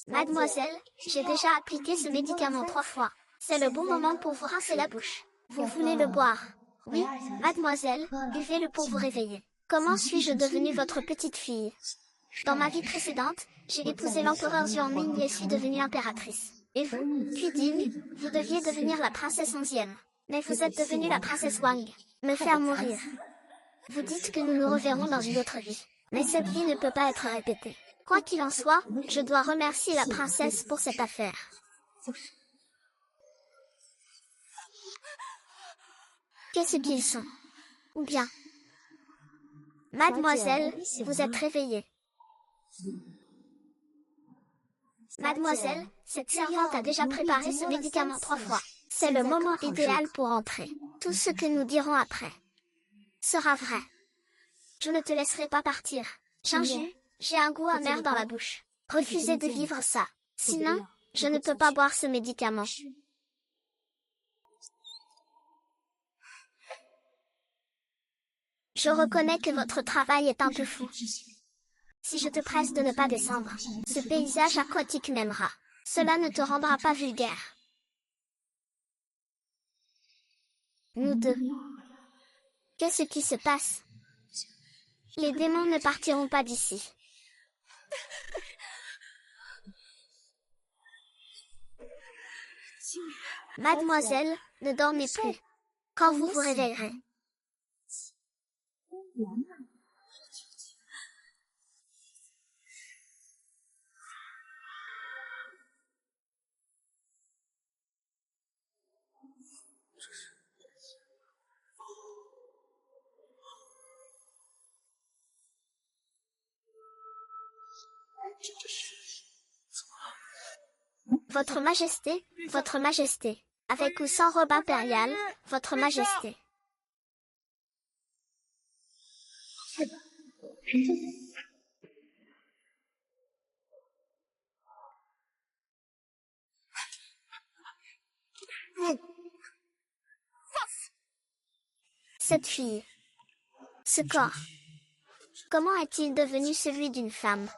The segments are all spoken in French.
Mademoiselle, j'ai déjà appliqué ce médicament 3 fois. C'est le bon moment pour vous rincer la bouche. Vous voulez le boire? Oui, mademoiselle, buvez-le pour vous réveiller. Comment suis-je devenue votre petite fille? Dans ma vie précédente, j'ai épousé l'empereur Xuanming et suis devenue impératrice. Et vous, Quding, vous deviez devenir la princesse 11e. Mais vous êtes devenue la princesse Wang. Me faire mourir. Vous dites que nous nous reverrons dans une autre vie. Mais cette vie ne peut pas être répétée. Quoi qu'il en soit, je dois remercier la princesse pour cette affaire. Qu'est-ce qu'ils sont? Ou bien, mademoiselle, vous êtes réveillée. Mademoiselle, cette servante a déjà préparé ce médicament 3 fois. C'est le moment idéal pour entrer. Tout ce que nous dirons après sera vrai. Je ne te laisserai pas partir. Chinju, j'ai un goût amer dans la bouche. Refusez de vivre ça. Sinon, je ne peux pas boire ce médicament. Je reconnais que votre travail est un peu fou. Si je te presse de ne pas descendre, ce paysage aquatique m'aimera. Cela ne te rendra pas vulgaire. Nous deux. Qu'est-ce qui se passe? Les démons ne partiront pas d'ici. Mademoiselle, ne dormez plus. Quand vous vous réveillerez. Votre Majesté, Votre Majesté. Avec ou sans robe impériale, Votre Majesté. Cette fille. Ce corps. Comment est-il devenu celui d'une femme?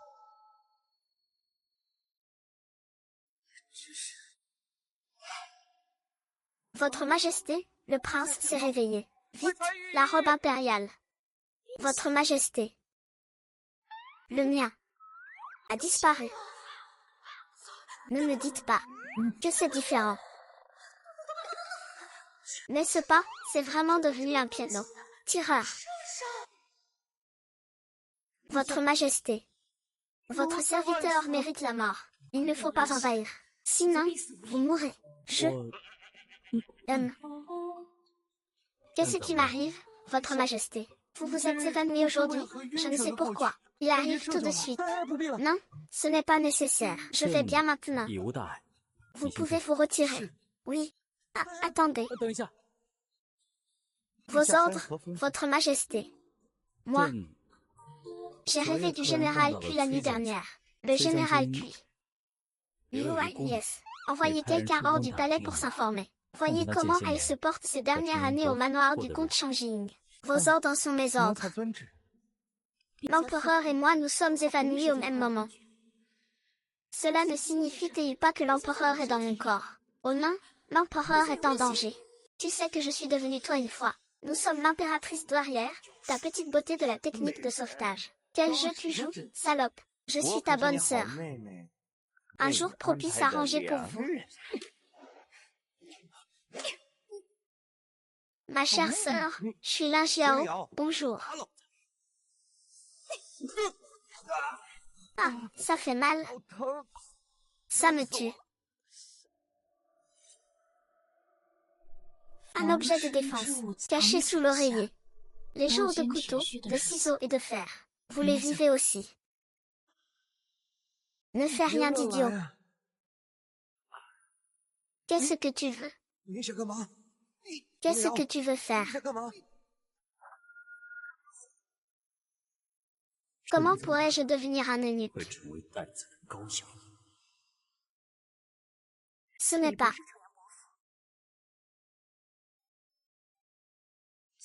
Votre Majesté, le prince s'est réveillé. Vite, la robe impériale. Votre Majesté. Le mien a disparu. Ne me dites pas que c'est différent. N'est-ce pas, c'est vraiment devenu un piano. Tireur. Votre Majesté. Votre serviteur mérite la mort. Il ne faut pas envahir. Sinon, vous mourrez. Qu'est-ce qui m'arrive, Votre Majesté? Vous vous êtes évanoui aujourd'hui, je ne sais pourquoi. Il arrive tout de suite. Non, ce n'est pas nécessaire. Je vais bien maintenant. Vous pouvez vous retirer. Oui. Ah, attendez. Vos ordres, Votre Majesté. Moi. J'ai rêvé du général Cui la nuit dernière. Le général Cui. Yes. Envoyez quelqu'un hors du palais pour s'informer. Voyez comment elle se porte ces dernières années au manoir du comte Changjing. Vos ordres sont mes ordres. L'empereur et moi nous sommes évanouis au même moment. Cela ne signifie-t-il pas que l'empereur est dans mon corps? Oh non, l'empereur est en danger. Tu sais que je suis devenue toi une fois. Nous sommes l'impératrice douairière, ta petite beauté de la technique de sauvetage. Quel jeu tu joues, salope? Je suis ta bonne sœur. Un jour propice arrangé pour vous. Ma chère sœur, je suis Lin Xiao, bonjour. Ah, ça fait mal. Ça me tue. Un objet de défense, caché sous l'oreiller. Les jours de couteau, de ciseaux et de fer. Vous les vivez aussi. Ne fais rien d'idiot. Qu'est-ce que tu veux? Qu'est-ce que tu veux faire? Comment pourrais-je devenir un eunuque? Ce n'est pas.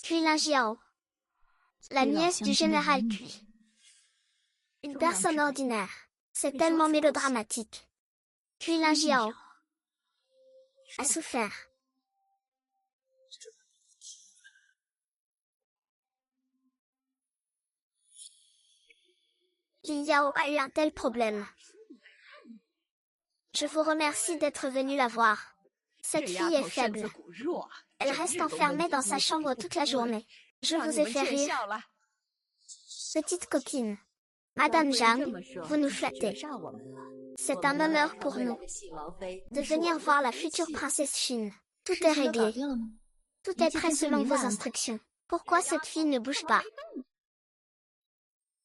Cui Lin Xiao. La nièce du général Cui. Une personne ordinaire. C'est tellement mélodramatique. Puis Lin Jiao a souffert. Li Yao a eu un tel problème. Je vous remercie d'être venu la voir. Cette fille est faible. Elle reste enfermée dans sa chambre toute la journée. Je vous ai fait rire. Petite copine. Madame Zhang, vous nous flattez. C'est un honneur pour nous de venir voir la future princesse Xin. Tout est réglé. Tout est prêt selon vos instructions. Pourquoi cette fille ne bouge pas?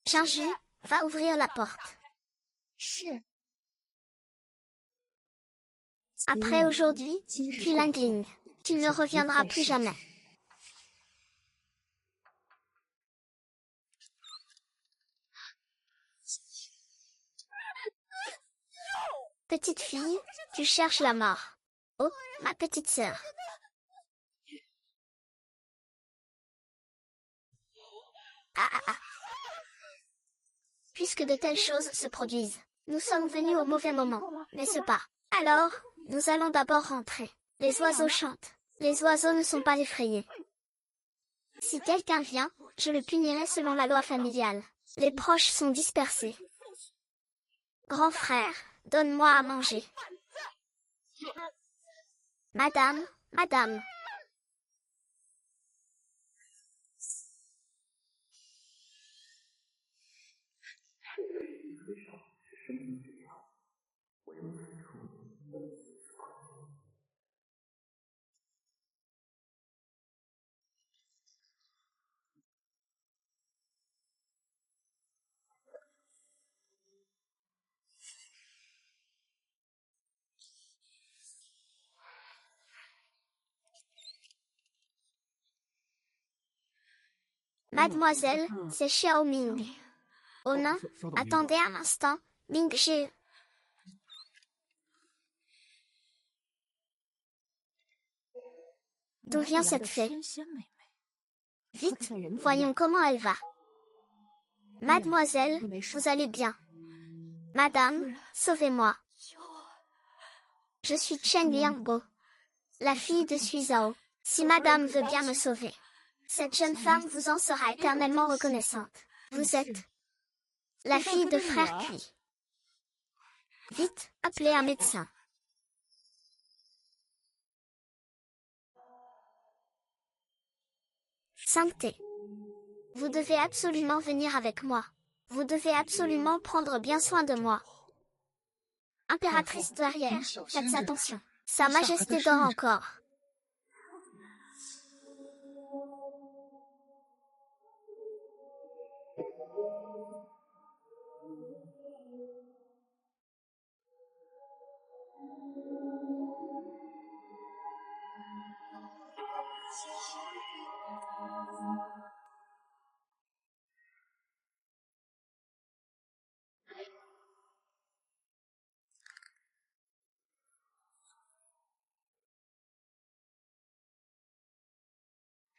Zhangju, va ouvrir la porte. Après aujourd'hui, puis Langling, tu ne reviendras plus jamais. Petite fille, tu cherches la mort. Oh, ma petite sœur. Ah ah ah. Puisque de telles choses se produisent, nous sommes venus au mauvais moment, n'est-ce pas? Alors, nous allons d'abord rentrer. Les oiseaux chantent. Les oiseaux ne sont pas effrayés. Si quelqu'un vient, je le punirai selon la loi familiale. Les proches sont dispersés. Grand frère, donne-moi à manger. Madame, madame. Mademoiselle, c'est Xiao Ming. Oh non, attendez un instant, Ming Shi. D'où vient cette fée? Vite, voyons comment elle va. Mademoiselle, vous allez bien. Madame, sauvez-moi. Je suis Chen Liangbo, la fille de Suizao. Si madame veut bien me sauver, cette jeune femme vous en sera éternellement reconnaissante. Vous êtes la fille de frère Cui. Vite, appelez un médecin. Sainteté. Vous devez absolument venir avec moi. Vous devez absolument prendre bien soin de moi. Impératrice douairière, faites attention. Sa Majesté dort encore.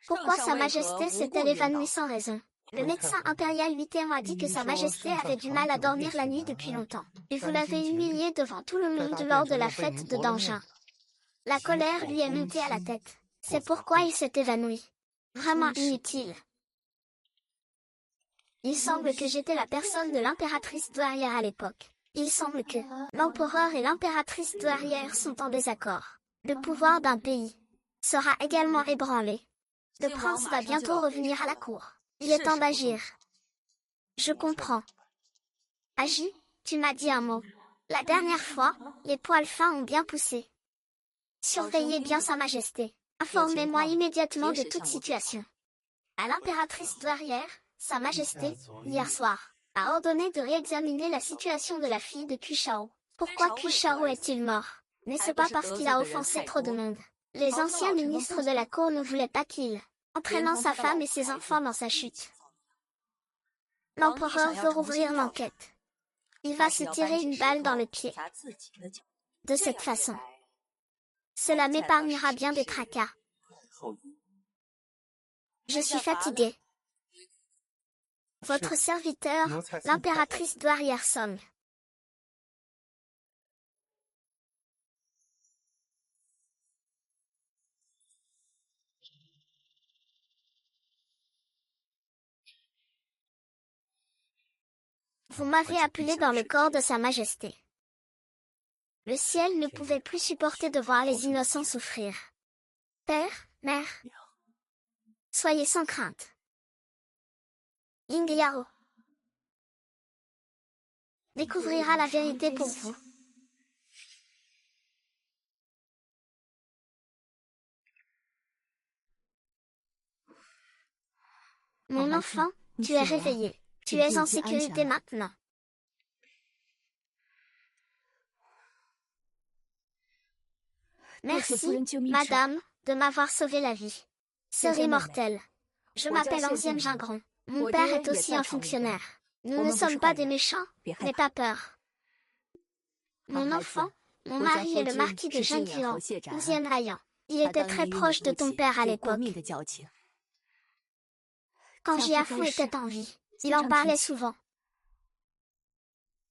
Pourquoi Sa Majesté s'est-elle évanouie sans raison? Le médecin impérial 8e a dit que Sa Majesté avait du mal à dormir la nuit depuis longtemps. Et vous l'avez humiliée devant tout le monde lors de la fête de Danjin. La colère lui est montée à la tête. C'est pourquoi il s'est évanoui. Vraiment inutile. Il semble que j'étais la personne de l'impératrice douairière à l'époque. Il semble que l'empereur et l'impératrice douairière sont en désaccord. Le pouvoir d'un pays sera également ébranlé. Le prince va bientôt revenir à la cour. Il est temps d'agir. Je comprends. Agis, tu m'as dit un mot. La dernière fois, les poils fins ont bien poussé. Surveillez bien Sa Majesté. Informez-moi immédiatement de toute situation. À l'impératrice douairière, Sa Majesté, hier soir, a ordonné de réexaminer la situation de la fille de Kushao. Pourquoi Kushao est-il mort? N'est-ce pas parce qu'il a offensé trop de monde? Les anciens ministres de la cour ne voulaient pas qu'il, entraînant sa femme et ses enfants dans sa chute. L'empereur veut rouvrir l'enquête. Il va se tirer une balle dans le pied. De cette façon, cela m'épargnera bien des tracas. Je suis fatigué. Votre serviteur, l'impératrice douairière Song. Vous m'avez appelé dans le corps de Sa Majesté. Le ciel ne pouvait plus supporter de voir les innocents souffrir. Père, mère, soyez sans crainte. Yingyao découvrira la vérité pour vous. Mon enfant, tu es réveillé. Tu es en sécurité maintenant. Merci, madame, de m'avoir sauvé la vie. Sœur immortelle. Je m'appelle Ancienne Gingron. Mon père est aussi un fonctionnaire. Nous ne sommes pas des méchants, n'aie pas peur. Mon enfant, mon mari est le marquis de Zhengqian, Xian Ryan. Il était très proche de ton père à l'époque. Quand Jiafu était en vie, il en parlait souvent.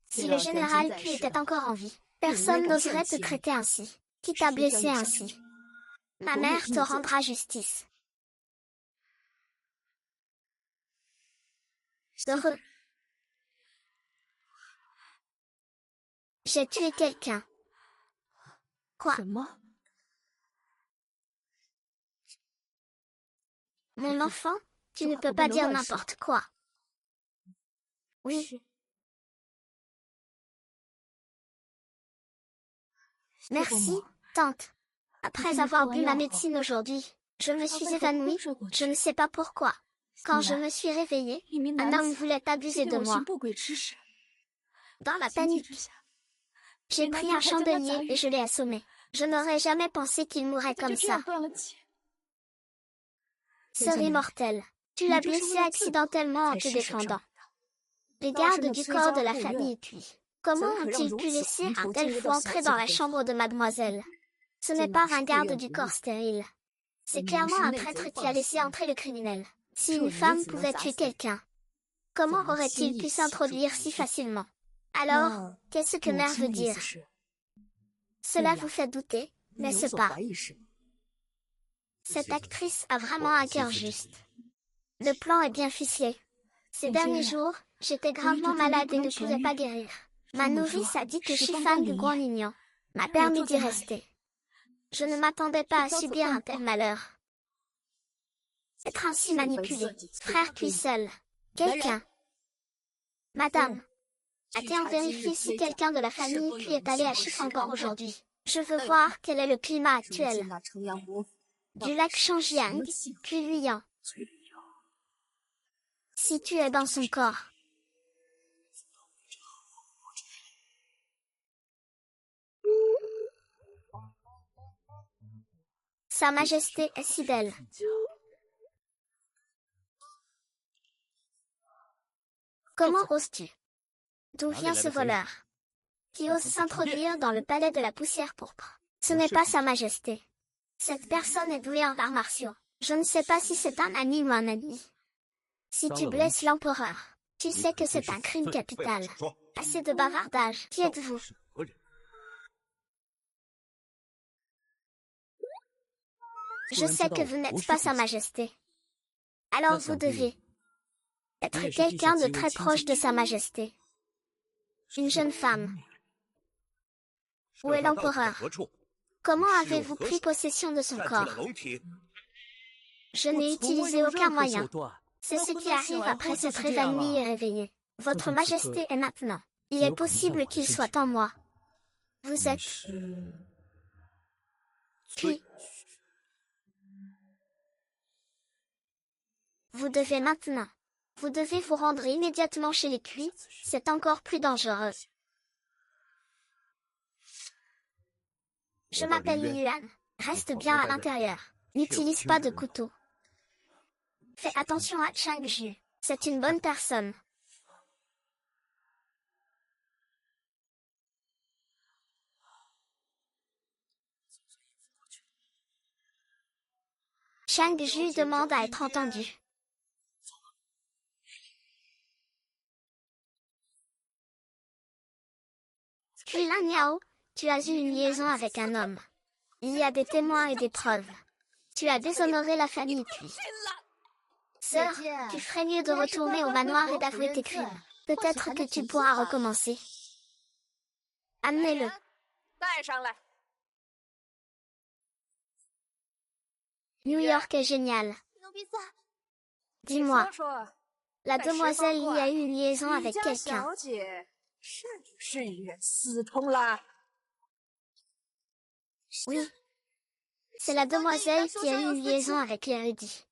Si le général Pu était encore en vie, personne n'oserait te traiter ainsi, qui t'a blessé ainsi. Ma mère te rendra justice. Heureux. J'ai tué quelqu'un. Quoi? Mon enfant, tu ne peux pas dire n'importe quoi. Oui. Merci, tante. Après avoir bu ma médecine aujourd'hui, je me suis évanouie, je ne sais pas pourquoi. Quand je me suis réveillée, un homme voulait abuser de moi. Dans la panique, j'ai pris un chandelier et je l'ai assommé. Je n'aurais jamais pensé qu'il mourrait comme ça. Sœur immortelle, tu l'as blessé accidentellement en te défendant. Les gardes du corps de la famille puis, comment ont-ils pu laisser un tel fou entrer dans la chambre de mademoiselle? Ce n'est pas un garde du corps stérile. C'est clairement un prêtre qui a laissé entrer le criminel. Si une femme pouvait tuer quelqu'un, comment aurait-il pu s'introduire si facilement? Alors, qu'est-ce que mère veut dire? Cela vous fait douter, n'est-ce pas? Cette actrice a vraiment un cœur juste. Le plan est bien ficelé. Ces derniers jours, j'étais gravement malade et ne pouvais pas guérir. Ma nourrice a dit que Shifan du Grand Lignan m'a permis d'y rester. Je ne m'attendais pas à subir un tel malheur. Être ainsi manipulé, frère puis seul. Quelqu'un. Madame, a-t-elle vérifié si quelqu'un de la famille puis est allé à Chiffre encore aujourd'hui? Je veux voir quel est le climat actuel. Du lac Changjiang, puis Luyan. Si tu es dans son corps. Sa Majesté est si belle. Comment oses-tu? D'où vient ce voleur? Qui ose s'introduire dans le palais de la poussière pourpre? Ce n'est pas Sa Majesté. Cette personne est douée en arts martiaux. Je ne sais pas si c'est un ami ou un ami. Si tu blesses l'empereur, tu sais que c'est un crime capital. Assez de bavardage. Qui êtes-vous? Je sais que vous n'êtes pas Sa Majesté. Alors vous devez être quelqu'un de très proche de Sa Majesté. Une jeune femme. Où est l'empereur? Comment avez-vous pris possession de son corps? Je n'ai utilisé aucun moyen. C'est ce qui arrive après s'être évanoui et réveillé. Votre Majesté est maintenant. Il est possible qu'il soit en moi. Vous êtes... Puis... Vous devez maintenant. Vous devez vous rendre immédiatement chez les Cuits, c'est encore plus dangereux. Je m'appelle Yuan. Reste bien à l'intérieur. N'utilise pas de couteau. Fais attention à Changju. C'est une bonne personne. Changju demande à être entendu. Puis Lan Yao, tu as eu une liaison avec un homme. Il y a des témoins et des preuves. Tu as déshonoré la famille puis... Sœur, tu ferais mieux de retourner au manoir et d'avouer tes crimes. Peut-être que tu pourras recommencer. Amenez-le. New York est génial. Dis-moi, la demoiselle y a eu une liaison avec quelqu'un. Oui, c'est la demoiselle qui a eu une liaison avec l'érudit.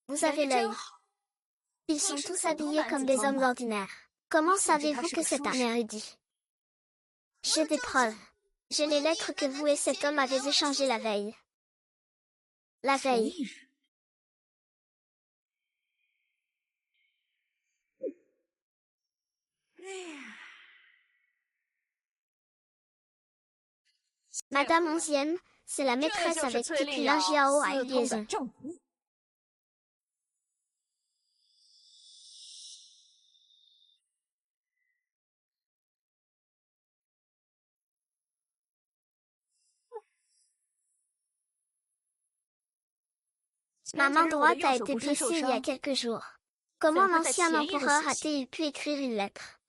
Vous avez l'œil. Ils sont tous habillés comme des hommes ordinaires. Comment savez-vous que c'est un érudit? J'ai des preuves. J'ai les lettres que vous et cet homme avez échangées la veille. La veille. Madame Onzième, c'est la maîtresse avec qui Lin Jiao a eu liaison. Ma main droite a été blessée il y a quelques jours. Comment l'ancien empereur a-t-il pu écrire une lettre?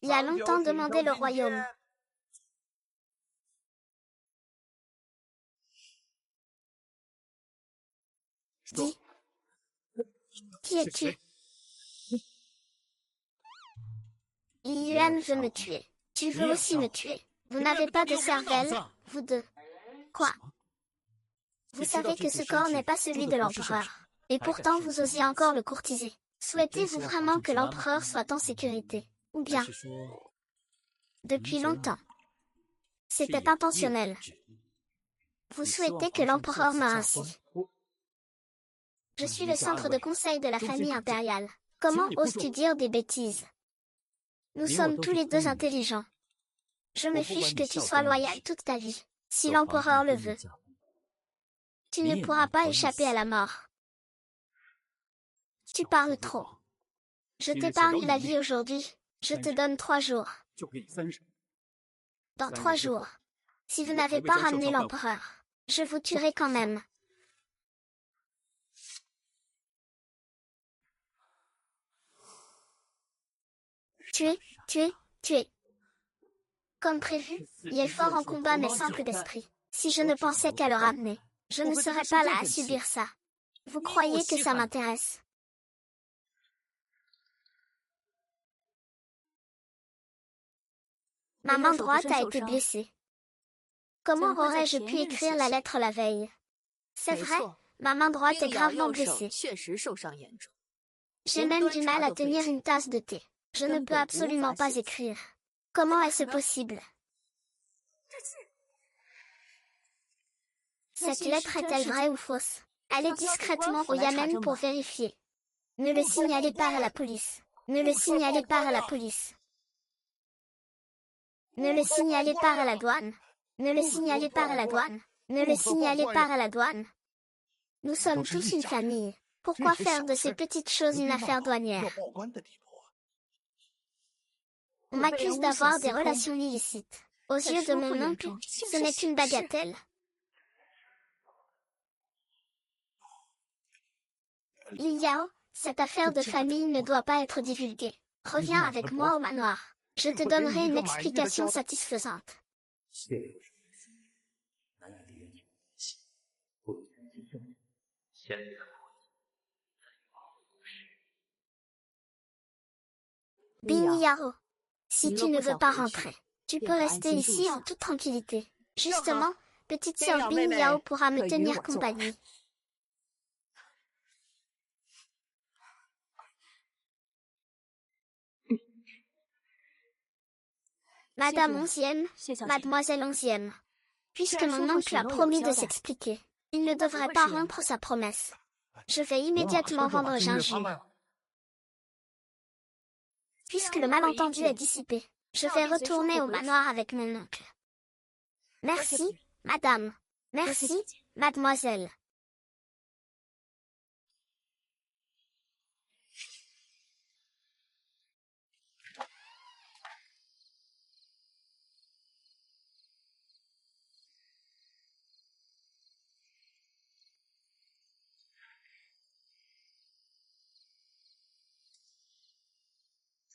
Il a longtemps demandé le royaume. Dis, qui es-tu? Li Yuan veut me tuer. Tu veux aussi me tuer. Vous n'avez pas de cervelle, vous deux. Quoi? Vous savez que ce corps n'est pas celui de l'empereur. Et pourtant vous osez encore le courtiser. Souhaitez-vous vraiment que l'empereur soit en sécurité? Ou bien, depuis longtemps, c'était intentionnel. Vous souhaitez que l'empereur meure ainsi. Je suis le centre de conseil de la famille impériale. Comment oses-tu dire des bêtises? Nous sommes tous les deux intelligents. Je me fiche que tu sois loyal toute ta vie, si l'empereur le veut. Tu ne pourras pas échapper à la mort. Tu parles trop. Je t'épargne la vie aujourd'hui. Je te donne 3 jours. Dans 3 jours, si vous n'avez pas ramené l'empereur, je vous tuerai quand même. Tuer, tuer, tuer. Comme prévu, il est fort en combat mais simple d'esprit. Si je ne pensais qu'à le ramener, je ne serais pas là à subir ça. Vous croyez que ça m'intéresse? Ma main droite a été blessée. Comment aurais-je pu écrire la lettre la veille? C'est vrai, ma main droite est gravement blessée. J'ai même du mal à tenir une tasse de thé. Je ne peux absolument pas écrire. Comment est-ce possible? Cette lettre est-elle vraie ou fausse? Allez discrètement au Yamen pour vérifier. Ne le signalez pas à la police. Ne le signalez pas à la police. Ne le signalez pas à la douane. Ne le signalez pas à la douane. Ne le signalez pas à la douane. Nous sommes tous une famille. Pourquoi faire de ces petites choses une affaire douanière? On m'accuse d'avoir des relations illicites. Aux yeux de mon oncle, ce n'est qu'une bagatelle. Li Yao, cette affaire de famille ne doit pas être divulguée. Reviens avec moi au manoir. Je te donnerai une explication satisfaisante. Bing Yao, si tu ne veux pas rentrer, tu peux rester ici en toute tranquillité. Justement, petite sœur Bing Yao pourra me tenir compagnie. Madame Onzième, Mademoiselle Onzième. Puisque mon oncle a promis de s'expliquer, il ne devrait pas rompre sa promesse. Je vais immédiatement vendre Ginjue. Puisque le malentendu est dissipé, je vais retourner au manoir avec mon oncle. Merci, madame. Merci, mademoiselle.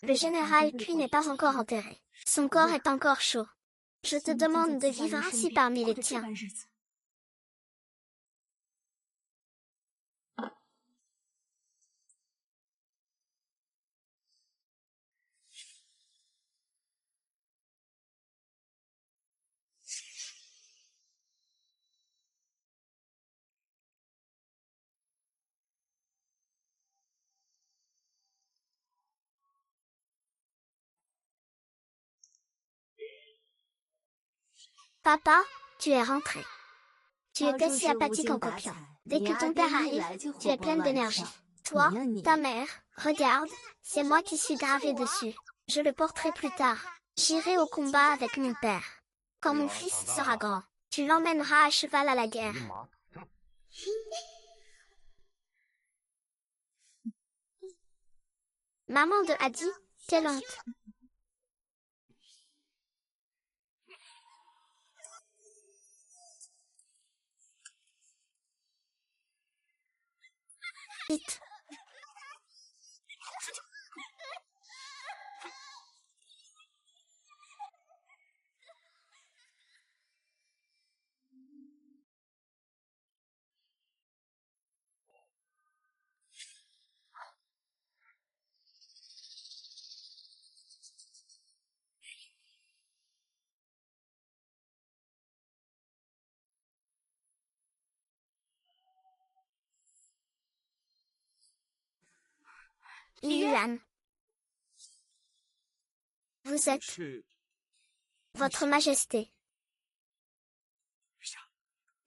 Le général Kui n'est pas encore enterré. Son corps est encore chaud. Je te demande de vivre ainsi parmi les tiens. Papa, tu es rentré. Tu étais si apathique en copiant. Dès que ton père arrive, tu es pleine d'énergie. Toi, ta mère, regarde, c'est moi qui suis gravée dessus. Je le porterai plus tard. J'irai au combat avec mon père. Quand mon fils sera grand, tu l'emmèneras à cheval à la guerre. Maman de Hadi, quelle honte. Vite. Yuan. Vous êtes... Votre Majesté.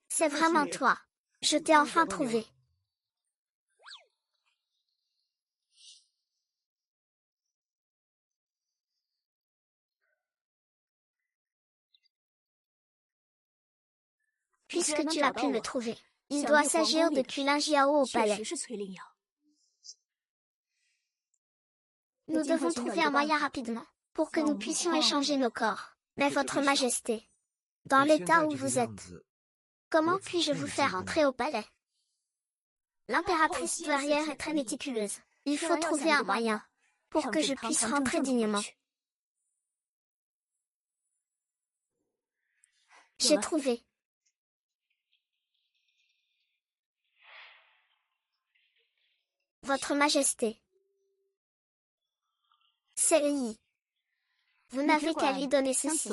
C'est vraiment toi. Je t'ai enfin trouvé. Puisque tu as pu me trouver, il doit s'agir de Kulin Jiao au palais. Nous devons trouver un moyen rapidement, pour que nous puissions échanger nos corps. Mais votre Majesté, dans l'état où vous êtes, comment puis-je vous faire entrer au palais? L'impératrice douairière est très méticuleuse. Il faut trouver un moyen, pour que je puisse rentrer dignement. J'ai trouvé. Votre Majesté. C'est Yi. Vous n'avez qu'à lui donner ceci.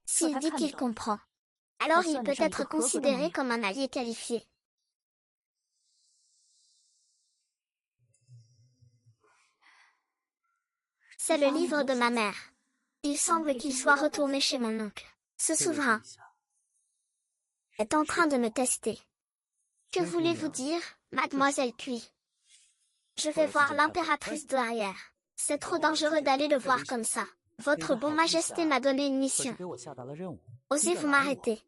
S'il dit qu'il comprend, alors il peut être considéré comme un allié qualifié. C'est le livre de ma mère. Il semble qu'il soit retourné chez mon oncle. Ce souverain est en train de me tester. Que voulez-vous dire, mademoiselle Kui? Je vais voir l'impératrice douairière. C'est trop dangereux d'aller le voir comme ça. Votre bon Majesté m'a donné une mission. Osez-vous m'arrêter?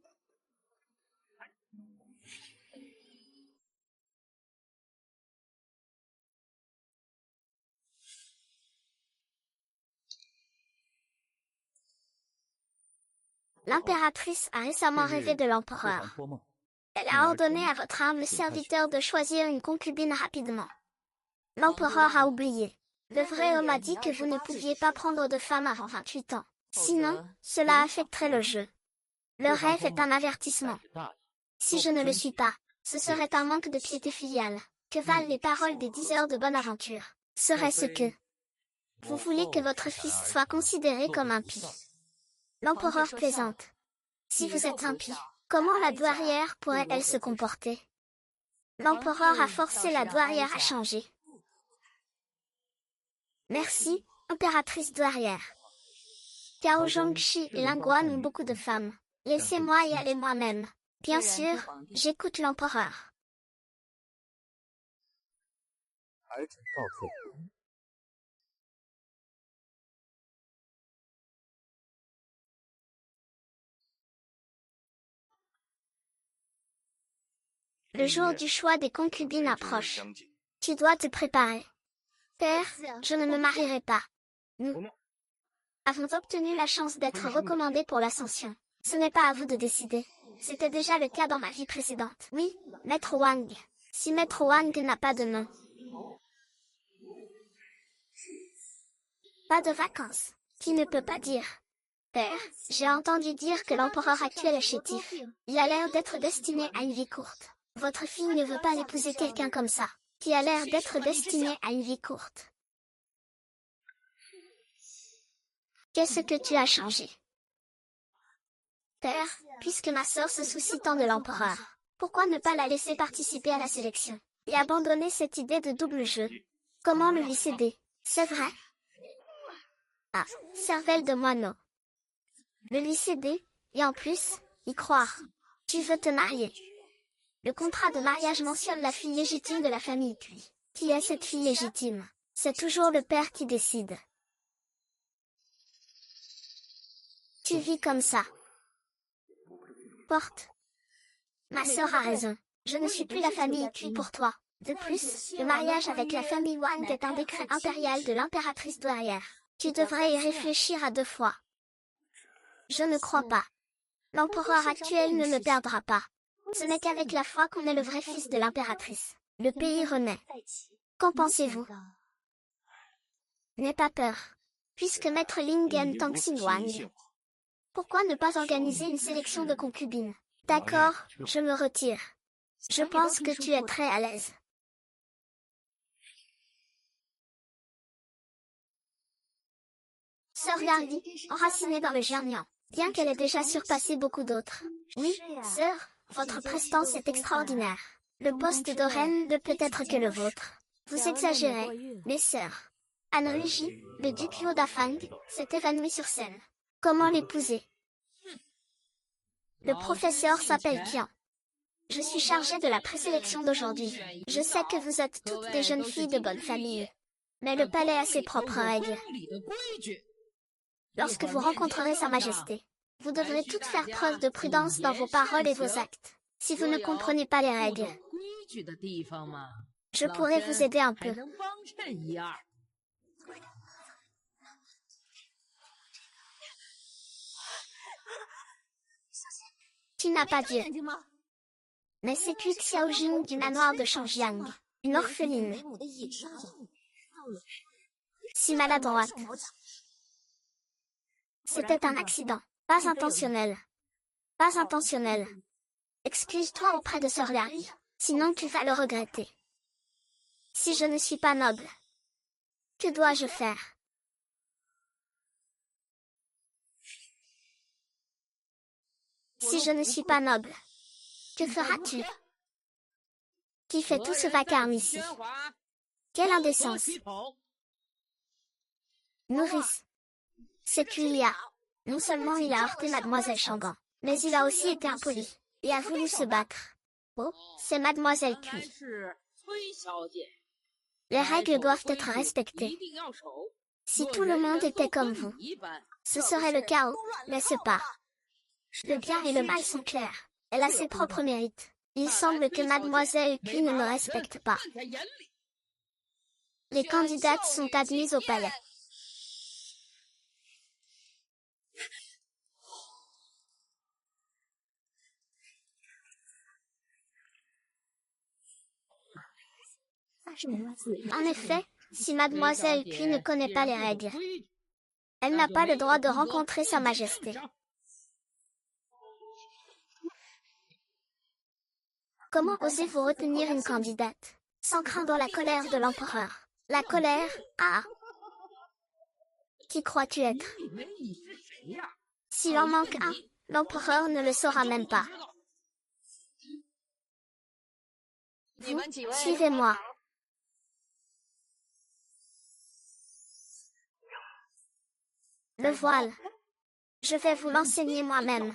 L'impératrice a récemment rêvé de l'empereur. Elle a ordonné à votre humble serviteur de choisir une concubine rapidement. L'empereur a oublié. Le vrai homme a dit que vous ne pouviez pas prendre de femme avant 28 ans. Sinon, cela affecterait le jeu. Le rêve est un avertissement. Si je ne le suis pas, ce serait un manque de piété filiale. Que valent les paroles des 10 heures de bonne aventure? Serait-ce que vous voulez que votre fils soit considéré comme impie? L'empereur plaisante. Si vous êtes impie, comment la douairière pourrait-elle se comporter? L'empereur a forcé la douairière à changer. Merci, impératrice douairière. Cao Zhongxi et Lingguan ont beaucoup de femmes. Laissez-moi y aller moi-même. Bien sûr, j'écoute l'empereur. Le jour du choix des concubines approche. Tu dois te préparer. Père, je ne me marierai pas. Nous avons obtenu la chance d'être recommandés pour l'ascension. Ce n'est pas à vous de décider. C'était déjà le cas dans ma vie précédente. Oui, Maître Wang. Si Maître Wang n'a pas de nom. Pas de vacances. Qui ne peut pas dire? Père, j'ai entendu dire que l'empereur actuel est chétif. Il a l'air d'être destiné à une vie courte. Votre fille ne veut pas épouser quelqu'un comme ça, qui a l'air d'être destiné à une vie courte. Qu'est-ce que tu as changé? Père, puisque ma sœur se soucie tant de l'empereur, pourquoi ne pas la laisser participer à la sélection et abandonner cette idée de double jeu? Comment le lui céder? C'est vrai? Ah, cervelle de moineau. Le lui céder, et en plus, y croire. Tu veux te marier. Le contrat de mariage mentionne la fille légitime de la famille puis. Qui est cette fille légitime? C'est toujours le père qui décide. Tu vis comme ça. Porte. Ma sœur a raison. Je ne suis plus la famille Cui pour toi. De plus, le mariage avec la famille Wang est un décret impérial de l'impératrice douairière. Tu devrais y réfléchir à 2 fois. Je ne crois pas. L'empereur actuel ne me perdra pas. Ce n'est qu'avec la foi qu'on est le vrai fils de l'impératrice. Le pays renaît. Qu'en pensez-vous? N'aie pas peur. Puisque maître Lingen Tangxing Wang. Pourquoi ne pas organiser une sélection de concubines? D'accord, je me retire. Je pense que tu es très à l'aise. Sœur Gardy, enracinée dans le gernian, bien qu'elle ait déjà surpassé beaucoup d'autres. Oui, sœur, votre prestance est extraordinaire. Le poste de reine ne peut être que le vôtre. Vous exagérez, mes sœurs. Anruji, le duc Yo Dafang, s'est évanoui sur scène. Comment l'épouser? Le professeur s'appelle Qian. Je suis chargée de la présélection d'aujourd'hui. Je sais que vous êtes toutes des jeunes filles de bonne famille. Mais le palais a ses propres règles. Lorsque vous rencontrerez Sa Majesté, vous devrez toutes faire preuve de prudence dans vos paroles et vos actes. Si vous ne comprenez pas les règles, je pourrais vous aider un peu. Tu n'as pas Dieu. Mais c'est Cui Xiaojing du manoir de Shangjiang, une orpheline. Si maladroite. C'était un accident, pas intentionnel. Pas intentionnel. Excuse-toi auprès de Sœur Larry, sinon tu vas le regretter. Si je ne suis pas noble, que dois-je faire? Si je ne suis pas noble, que feras-tu? Qui fait tout ce vacarme ici? Quelle indécence! Nourrice. C'est Kuya. Non seulement il a heurté Mademoiselle Changan, mais il a aussi été impoli, et a voulu se battre. Oh, c'est Mademoiselle Cui. Les règles doivent être respectées. Si tout le monde était comme vous, ce serait le chaos, n'est-ce pas? Le bien et le mal sont clairs. Elle a ses propres mérites. Il semble que Mademoiselle Cui ne me respecte pas. Les candidates sont admises au palais. En effet, si Mademoiselle Cui ne connaît pas les règles, elle n'a pas le droit de rencontrer Sa Majesté. Comment osez-vous retenir une candidate, sans craindre la colère de l'empereur? La colère, ah! Qui crois-tu être? S'il en manque un, l'empereur ne le saura même pas. Vous, suivez-moi. Le voile. Je vais vous l'enseigner moi-même.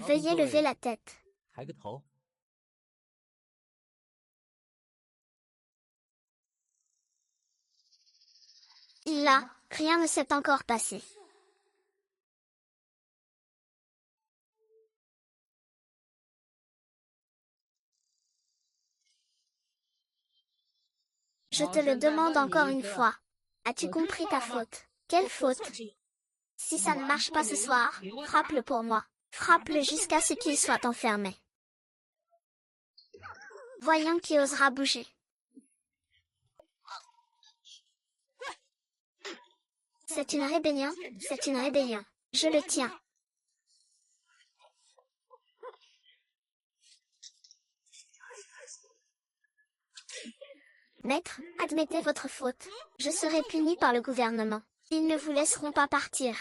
Veuillez lever la tête. Là, rien ne s'est encore passé. Je te le demande encore une fois. As-tu compris ta faute? Quelle faute? Si ça ne marche pas ce soir, frappe-le pour moi. Frappe-le jusqu'à ce qu'il soit enfermé. Voyons qui osera bouger. C'est une rébellion, c'est une rébellion. Je le tiens. Maître, admettez votre faute. Je serai puni par le gouvernement. Ils ne vous laisseront pas partir.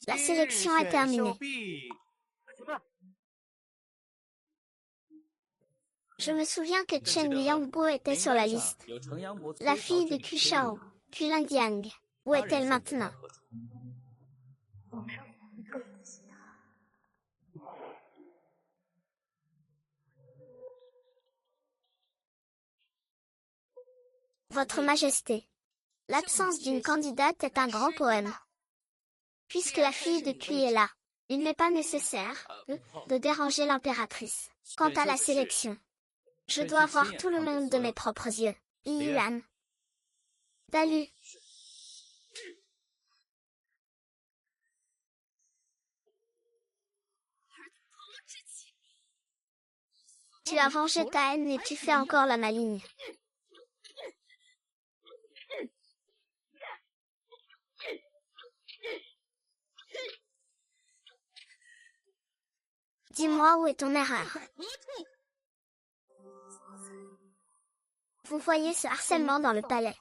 La sélection est terminée. Je me souviens que Chen Liangbo était sur la liste. La fille de Qu Shao, puis l'Indiang. Où est-elle maintenant? Votre Majesté, l'absence d'une candidate est un grand poème. Puisque la fille de Qu est là, il n'est pas nécessaire de déranger l'impératrice. Quant à la sélection, je dois voir tout le monde de mes propres yeux. Yuan. Dalu. Tu as vengé ta haine et tu fais encore la maligne. Dis-moi où est ton erreur. Vous voyez ce harcèlement dans le palais.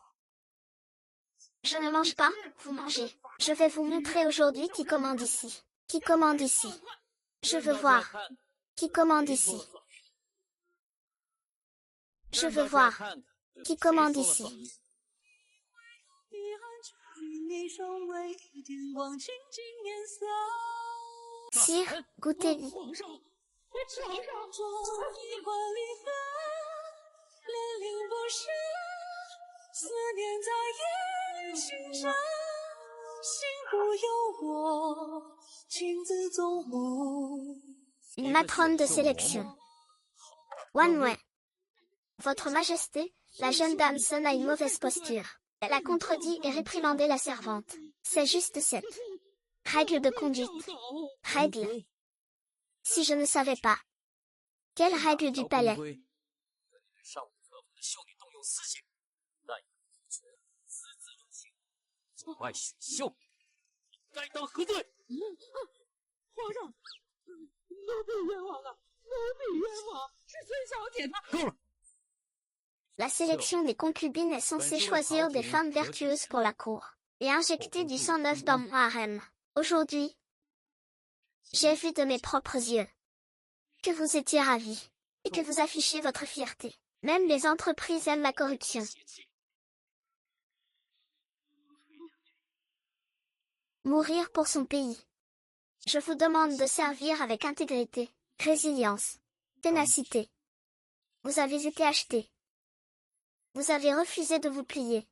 Je ne mange pas, vous mangez. Je vais vous montrer aujourd'hui qui commande ici. Qui commande ici? Je veux voir. Qui commande ici? Je veux voir. Qui commande ici? Sire, goûtez-y. Une matrone de sélection. Wan Wei. Votre Majesté, la jeune dame Sun a une mauvaise posture. Elle a contredit et réprimandé la servante. C'est juste cette règle de conduite. Règle. Si je ne savais pas. Quelle règle du palais? La sélection des concubines est censée choisir des femmes vertueuses pour la cour et injecter du sang neuf dans mon harem. Aujourd'hui, j'ai vu de mes propres yeux que vous étiez ravis et que vous affichiez votre fierté. Même les entreprises aiment la corruption. Mourir pour son pays. Je vous demande de servir avec intégrité, résilience, ténacité. Vous avez été acheté. Vous avez refusé de vous plier.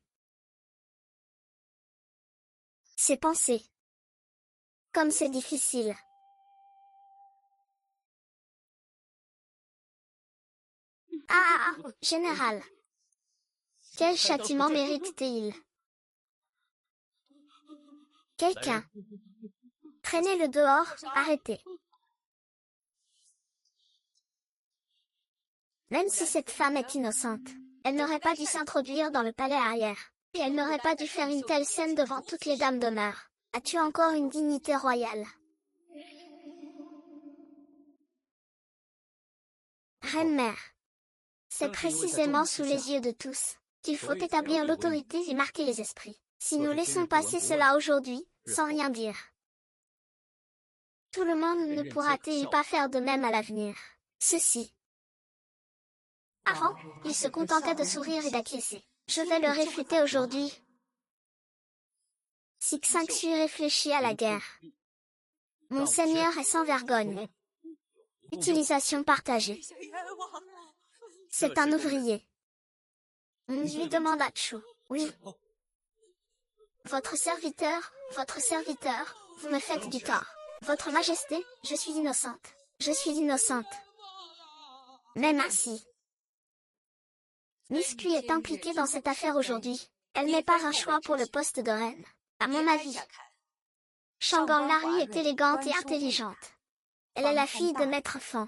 C'est penser. Comme c'est difficile. Ah, général. Quel châtiment mérite-t-il? Quelqu'un. Traînez-le dehors, arrêtez. Même si cette femme est innocente, elle n'aurait pas dû s'introduire dans le palais arrière. Et elle n'aurait pas dû faire une telle scène devant toutes les dames d'honneur. As-tu encore une dignité royale? Reine-mère. C'est précisément sous les yeux de tous qu'il faut établir l'autorité et marquer les esprits. Si nous laissons passer cela aujourd'hui, sans rien dire, tout le monde ne pourra-t-il pas faire de même à l'avenir? Ceci. Avant, il se contentait de sourire et d'acquiescer. Je vais le réfuter aujourd'hui. Cixinxu réfléchit à la guerre. Mon seigneur est sans vergogne. Utilisation partagée. C'est un ouvrier. On lui demande à Chou. Oui. Votre serviteur, vous me faites du tort. Votre Majesté, je suis innocente. Je suis innocente. Même ainsi. Miss Q est impliquée dans cette affaire aujourd'hui. Elle n'est pas un choix pour le poste de reine. À mon avis. Shangang Lari est élégante et intelligente. Elle est la fille de Maître Fan.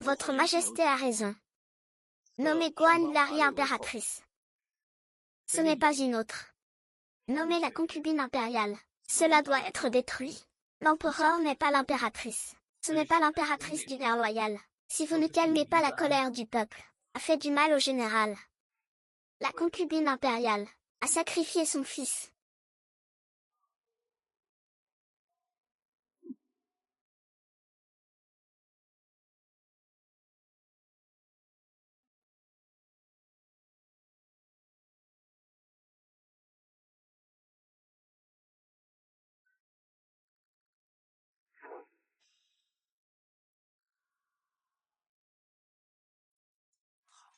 Votre Majesté a raison. Nommez Guan Lari impératrice. Ce n'est pas une autre. Nommez la concubine impériale. Cela doit être détruit. L'empereur n'est pas l'impératrice. Ce n'est pas l'impératrice du nerf loyal. Si vous ne calmez pas la colère du peuple, a fait du mal au général. La concubine impériale a sacrifié son fils.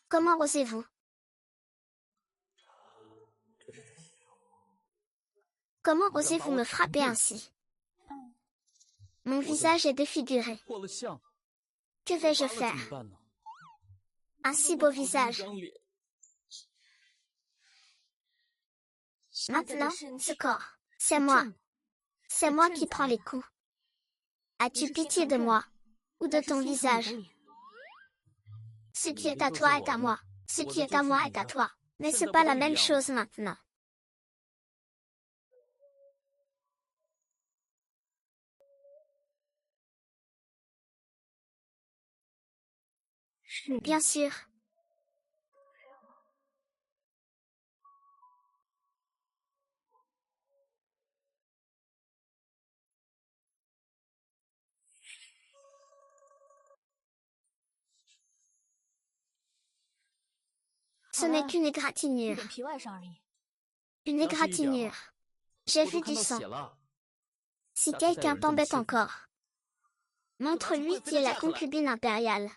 Comment osez-vous? Comment osez-vous me frapper ainsi? Mon visage est défiguré. Que vais-je faire? Un si beau visage. Maintenant, ce corps, c'est moi. C'est moi qui prends les coups. As-tu pitié de moi? Ou de ton visage? Ce qui est à toi est à moi. Ce qui est à moi est à toi. Mais c'est pas la même chose maintenant. Bien sûr. Ce n'est qu'une égratignure. Une égratignure. J'ai vu du sang. Si quelqu'un t'embête encore, montre-lui qui est la concubine impériale.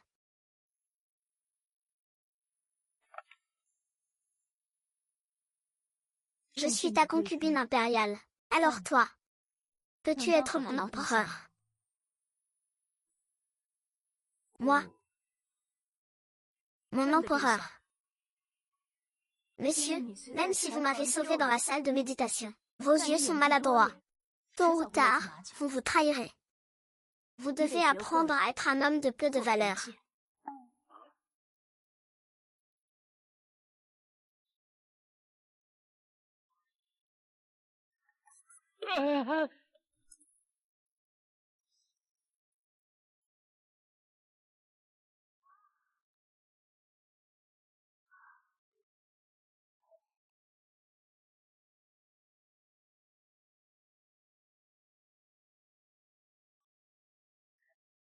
Je suis ta concubine impériale. Alors toi, peux-tu être mon empereur? Moi, mon empereur. Monsieur, même si vous m'avez sauvé dans la salle de méditation, vos yeux sont maladroits. Tôt ou tard, vous vous trahirez. Vous devez apprendre à être un homme de peu de valeur.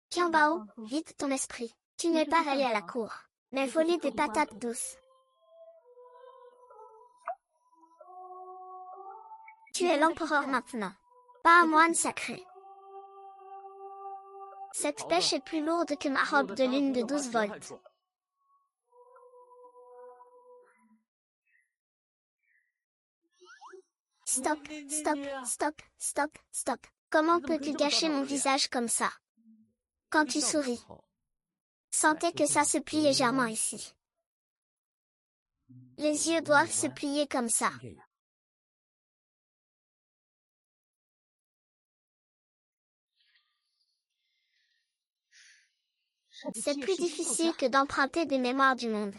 Qianbao, vide ton esprit. Tu n'es pas allé à la cour, mais volé des patates douces. Tu es l'empereur maintenant, pas un moine sacré. Cette pêche est plus lourde que ma robe de lune de 12 volts. Stop, stop, stop, stop, stop. Comment peux-tu gâcher mon visage comme ça? Quand tu souris, sentez que ça se plie légèrement ici. Les yeux doivent se plier comme ça. C'est plus difficile que d'emprunter des mémoires du monde.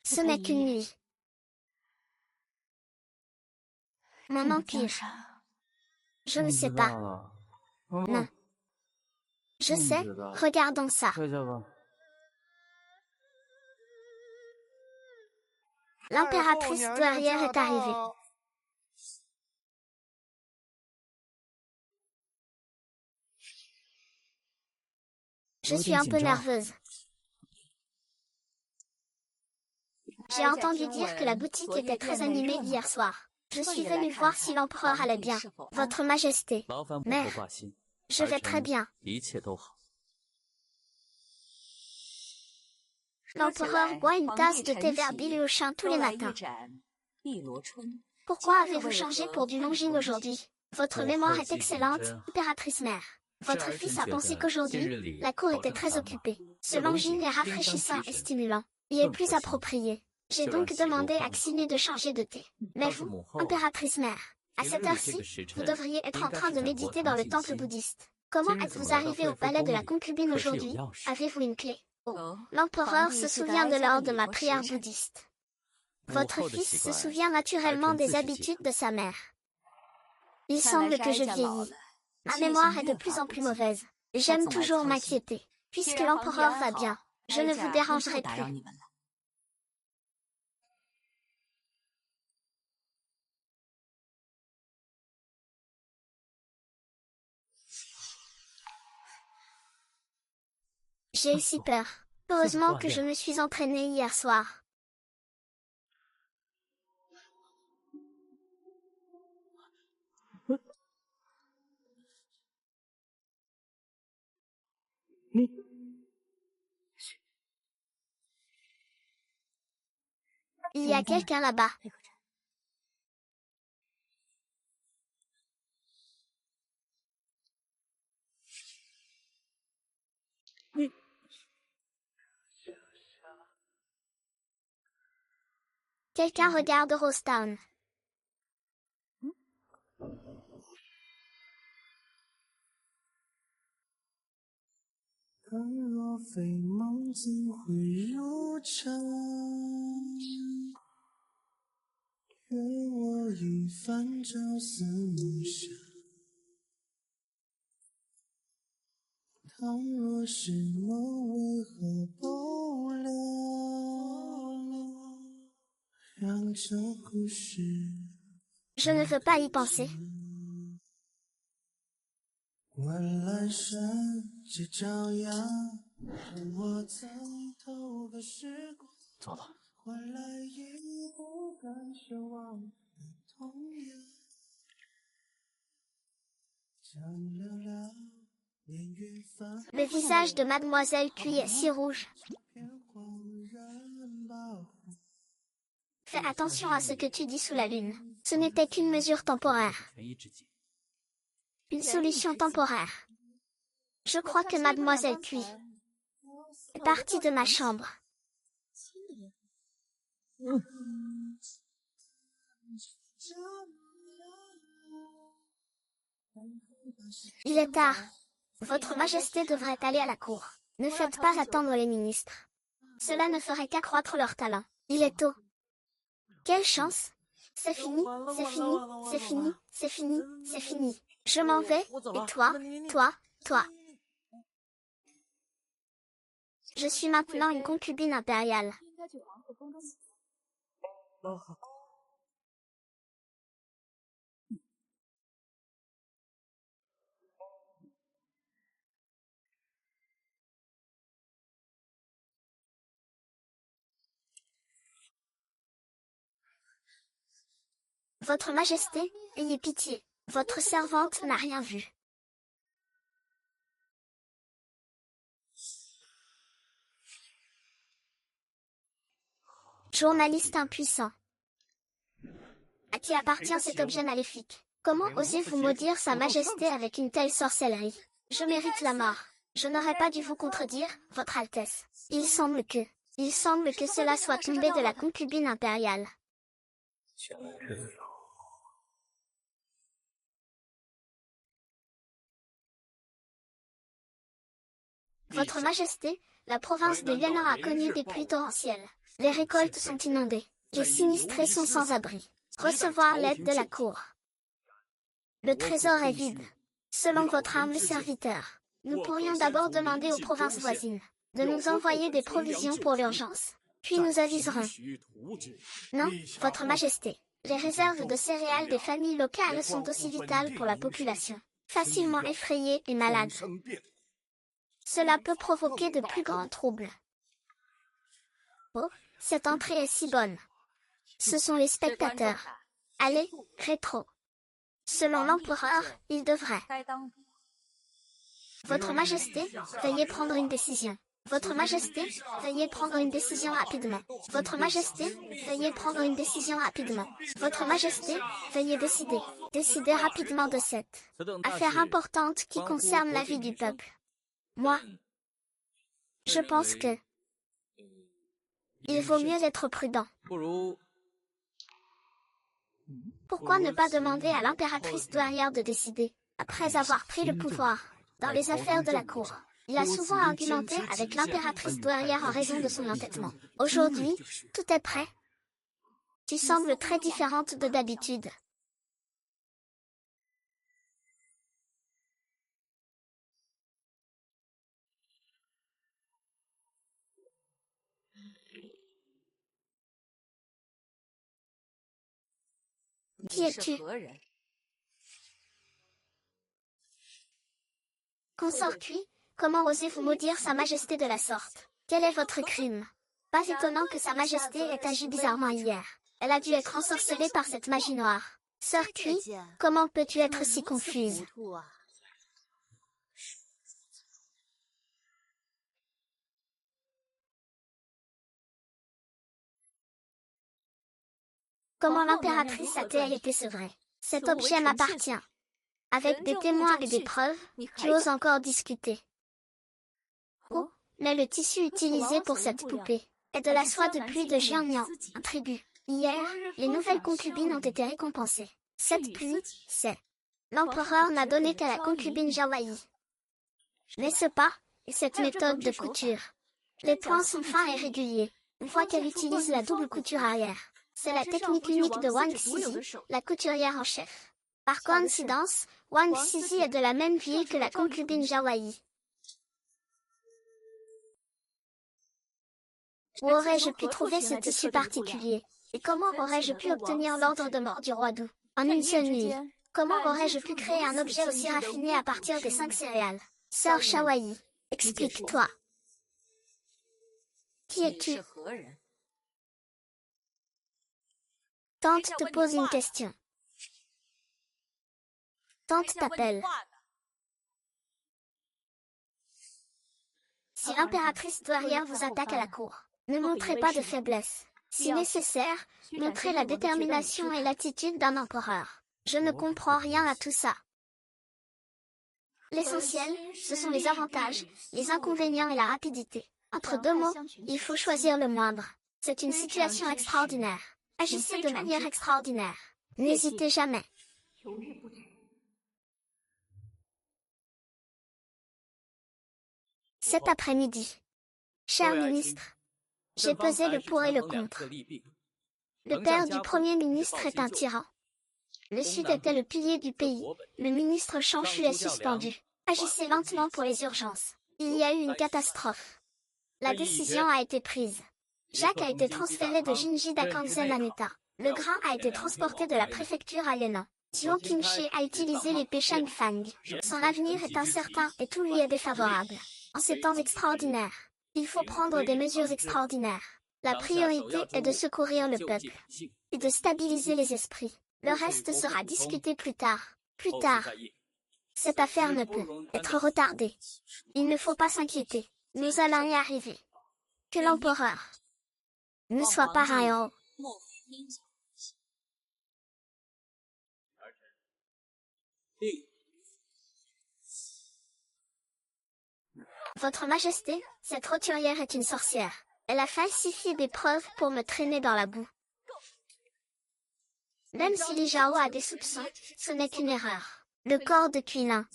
Ce n'est qu'une nuit. Mon empire. Je ne sais pas. Non. Je sais, regardons ça. L'impératrice douairière est arrivée. Je suis un peu nerveuse. J'ai entendu dire que la boutique était très animée hier soir. Je suis venue voir si l'empereur allait bien. Votre Majesté. Mère. Je vais très bien. L'empereur boit une tasse de thé vert biluochin tous les matins. Pourquoi avez-vous changé pour du Longines aujourd'hui? Votre mémoire est excellente, impératrice mère. Votre fils a pensé qu'aujourd'hui, la cour était très occupée. Ce Longines est rafraîchissant et stimulant. Il est plus approprié. J'ai donc demandé à Xiné de changer de thé. Mais vous, impératrice mère, à cette heure-ci, vous devriez être en train de méditer dans le temple bouddhiste. Comment êtes-vous arrivé au palais de la concubine aujourd'hui? Avez-vous une clé? Oh, l'empereur se souvient de l'heure de ma prière bouddhiste. Votre fils se souvient naturellement des habitudes de sa mère. Il semble que je vieillis. Ma mémoire est de plus en plus mauvaise. J'aime toujours m'inquiéter. Puisque l'empereur va bien, je ne vous dérangerai plus. J'ai eu si peur. Heureusement que je me suis entraînée hier soir. Il y a quelqu'un là-bas. Quelqu'un regarde Rose Town. Je ne veux pas y penser. Le visage de Mademoiselle Cui est si rouge. Fais attention à ce que tu dis sous la lune. Ce n'était qu'une mesure temporaire. Une solution temporaire. Je crois que Mademoiselle Cui est partie de ma chambre. Il est tard. Votre Majesté devrait aller à la cour. Ne faites pas attendre les ministres. Cela ne ferait qu'accroître leur talent. Il est tôt. Quelle chance! C'est fini, c'est fini, c'est fini, c'est fini, c'est fini. Je m'en vais, et toi. Je suis maintenant une concubine impériale. Votre Majesté, ayez pitié. Votre servante n'a rien vu. Journaliste impuissant. À qui appartient cet objet maléfique? Comment osez-vous maudire Sa Majesté avec une telle sorcellerie? Je mérite la mort. Je n'aurais pas dû vous contredire, Votre Altesse. Il semble que cela soit tombé de la concubine impériale. Votre Majesté, la province de Yénan a connu des pluies torrentielles. Les récoltes sont inondées. Les sinistrés sont sans abri. Recevoir l'aide de la cour. Le trésor est vide. Selon votre humble serviteur, nous pourrions d'abord demander aux provinces voisines de nous envoyer des provisions pour l'urgence. Puis nous aviserons. Non, Votre Majesté. Les réserves de céréales des familles locales sont aussi vitales pour la population, facilement effrayée et malade. Cela peut provoquer de plus grands troubles. Oh, cette entrée est si bonne. Ce sont les spectateurs. Allez, rétro. Selon l'empereur, il devrait. Votre Majesté, veuillez prendre une décision. Votre Majesté, veuillez prendre une décision rapidement. Votre Majesté, veuillez prendre une décision rapidement. Votre Majesté, veuillez décider. Décidez rapidement de cette affaire importante qui concerne la vie du peuple. Moi, je pense que il vaut mieux être prudent. Pourquoi ne pas demander à l'impératrice douairière de décider, après avoir pris le pouvoir, dans les affaires de la cour? Il a souvent argumenté avec l'impératrice douairière en raison de son entêtement. Aujourd'hui, tout est prêt. Tu sembles très différente de d'habitude. Qui es-tu? Consort cuit, comment osez-vous maudire Sa Majesté de la sorte? Quel est votre crime? Pas étonnant que Sa Majesté ait agi bizarrement hier. Elle a dû être ensorcelée par cette magie noire. Sœur Cui, comment peux-tu être si confuse? Comment l'impératrice a-t-elle été sevrée? Cet objet m'appartient. Avec des témoins et des preuves, tu oses encore discuter. Oh, mais le tissu utilisé pour cette poupée est de la soie de pluie de Jiangnian, un tribut. Hier, les nouvelles concubines ont été récompensées. Cette pluie, c'est... L'empereur n'a donné qu'à la concubine Jawai. Mais ce pas, et cette méthode de couture. Les points sont fins et réguliers. On voit qu'elle utilise la double couture arrière. C'est la technique unique de Wang Xizi, la couturière en chef. Par coïncidence, Wang Xizi est de la même ville que la concubine Jawai. Où aurais-je pu trouver ce tissu particulier? Et comment aurais-je pu obtenir l'ordre de mort du roi Dou? En une seule nuit. Comment aurais-je pu créer un objet aussi raffiné à partir des 5 céréales? Sœur Shawai, explique-toi. Qui es-tu? Tante te pose une question. Tante t'appelle. Si l'impératrice douairière vous attaque à la cour, ne montrez pas de faiblesse. Si nécessaire, montrez la détermination et l'attitude d'un empereur. Je ne comprends rien à tout ça. L'essentiel, ce sont les avantages, les inconvénients et la rapidité. Entre deux mots, il faut choisir le moindre. C'est une situation extraordinaire. Agissez de manière extraordinaire. N'hésitez jamais. Cet après-midi. Cher ministre, j'ai pesé le pour et le contre. Le père du Premier ministre est un tyran. Le Sud était le pilier du pays. Le ministre Changshu est suspendu. Agissez lentement pour les urgences. Il y a eu une catastrophe. La décision a été prise. Jacques a été transféré de Jinji d'Akanzen à Neta. Le grain a été transporté de la préfecture à Yunnan. Zhuo Qingshi a utilisé l'épée Shangfang. Son avenir est incertain et tout lui est défavorable. En ces temps extraordinaires, il faut prendre des mesures extraordinaires. La priorité est de secourir le peuple et de stabiliser les esprits. Le reste sera discuté plus tard. Plus tard. Cette affaire ne peut être retardée. Il ne faut pas s'inquiéter. Nous allons y arriver. Que l'empereur ne soit pas un héros. Votre Majesté, cette roturière est une sorcière. Elle a falsifié des preuves pour me traîner dans la boue. Même si Li Zhao a des soupçons, ce n'est qu'une erreur. Le corps de Quilin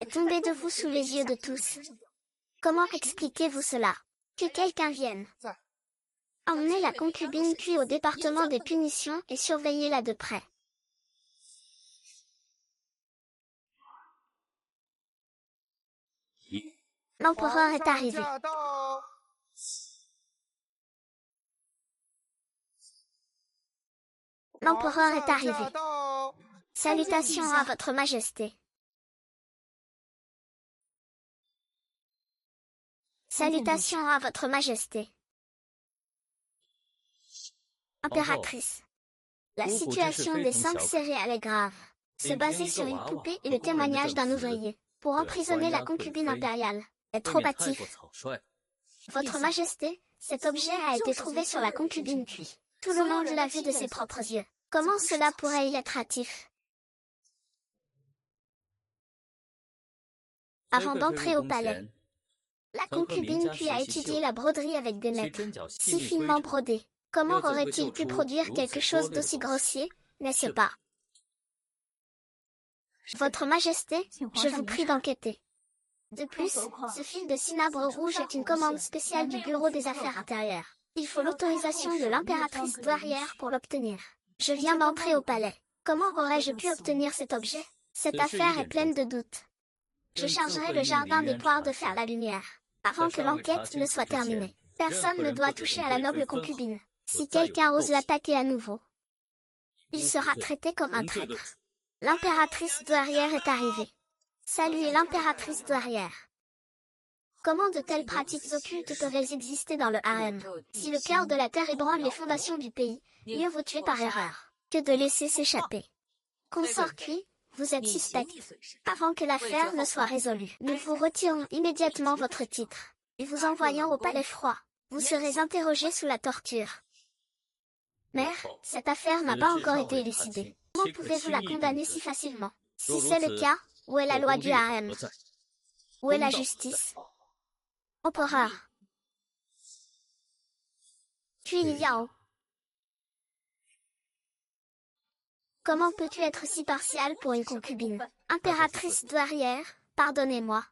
est tombé de vous sous les yeux de tous. Comment expliquez-vous cela? Que quelqu'un vienne Emmenez la concubine puis au département des punitions et surveillez-la de près. L'empereur est arrivé. L'empereur est arrivé. Salutations à votre majesté. Salutations à votre majesté. Impératrice. La situation des 5 céréales est grave. Se baser sur une poupée et le témoignage d'un ouvrier, pour emprisonner la concubine impériale, est trop hâtif. Votre majesté, cet objet a été trouvé sur la concubine puis, tout le monde l'a vu de ses propres yeux. Comment cela pourrait y être hâtif? Avant d'entrer au palais, la concubine puis a étudié la broderie avec des maîtres, si finement brodée. Comment aurait-il pu produire quelque chose d'aussi grossier, n'est-ce pas? Votre majesté, je vous prie d'enquêter. De plus, ce fil de cinabre rouge est une commande spéciale du Bureau des Affaires intérieures. Il faut l'autorisation de l'impératrice douairière pour l'obtenir. Je viens d'entrer au palais. Comment aurais-je pu obtenir cet objet? Cette affaire est pleine de doutes. Je chargerai le jardin des poires de faire la lumière, avant que l'enquête ne soit terminée. Personne ne doit toucher à la noble concubine. Si quelqu'un ose l'attaquer à nouveau, il sera traité comme un traître. L'impératrice douairière est arrivée. Saluez l'impératrice douairière. Comment de telles pratiques occultes peuvent-elles exister dans le harem? Si le cœur de la terre ébranle les fondations du pays, mieux vaut tuer par erreur que de laisser s'échapper. Consort Cui, vous êtes suspect. Avant que l'affaire ne soit résolue, nous vous retirons immédiatement votre titre et vous envoyons au palais froid. Vous serez interrogé sous la torture. Mère, cette affaire n'a pas encore été élucidée. Comment pouvez-vous la condamner si facilement? Si c'est le cas, où est la loi du harem? Où est la justice? Empereur. Puis Liao. Comment peux-tu être si partial pour une concubine? Impératrice douairière, pardonnez-moi.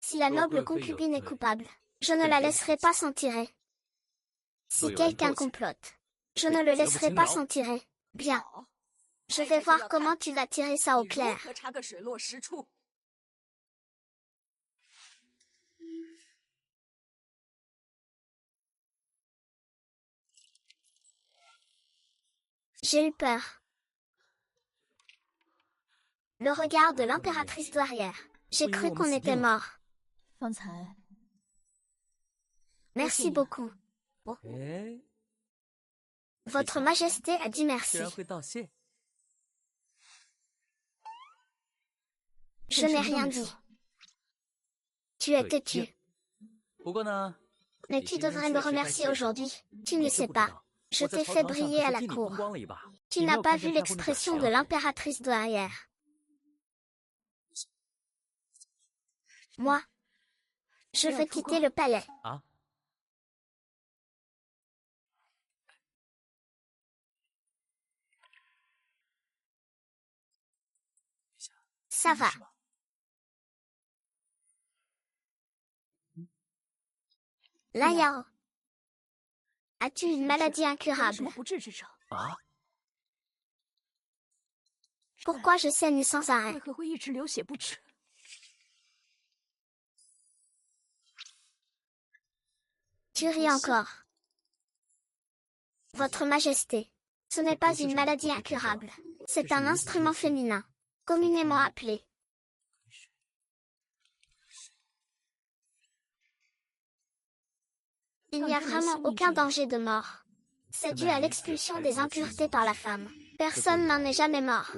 Si la noble concubine est coupable, je ne la laisserai pas s'en tirer. Si quelqu'un complote, je ne le laisserai pas s'en tirer. Bien. Je vais voir comment tu vas tirer ça au clair. J'ai eu peur. Le regard de l'impératrice douairière. J'ai cru qu'on était mort. Merci beaucoup. Votre majesté a dit merci. Je n'ai rien dit. Tu es têtu. Mais tu devrais me remercier aujourd'hui. Tu ne sais pas. Je t'ai fait briller à la cour. Tu n'as pas vu l'expression de l'impératrice douairière. Moi, je veux quitter le palais. Ça va. Là, Yao. As-tu une maladie incurable? Pourquoi je saigne sans arrêt? Tu ris encore. Votre majesté, ce n'est pas une maladie incurable. C'est un instrument féminin, communément appelé. Il n'y a vraiment aucun danger de mort. C'est dû à l'expulsion des impuretés par la femme. Personne n'en est jamais mort.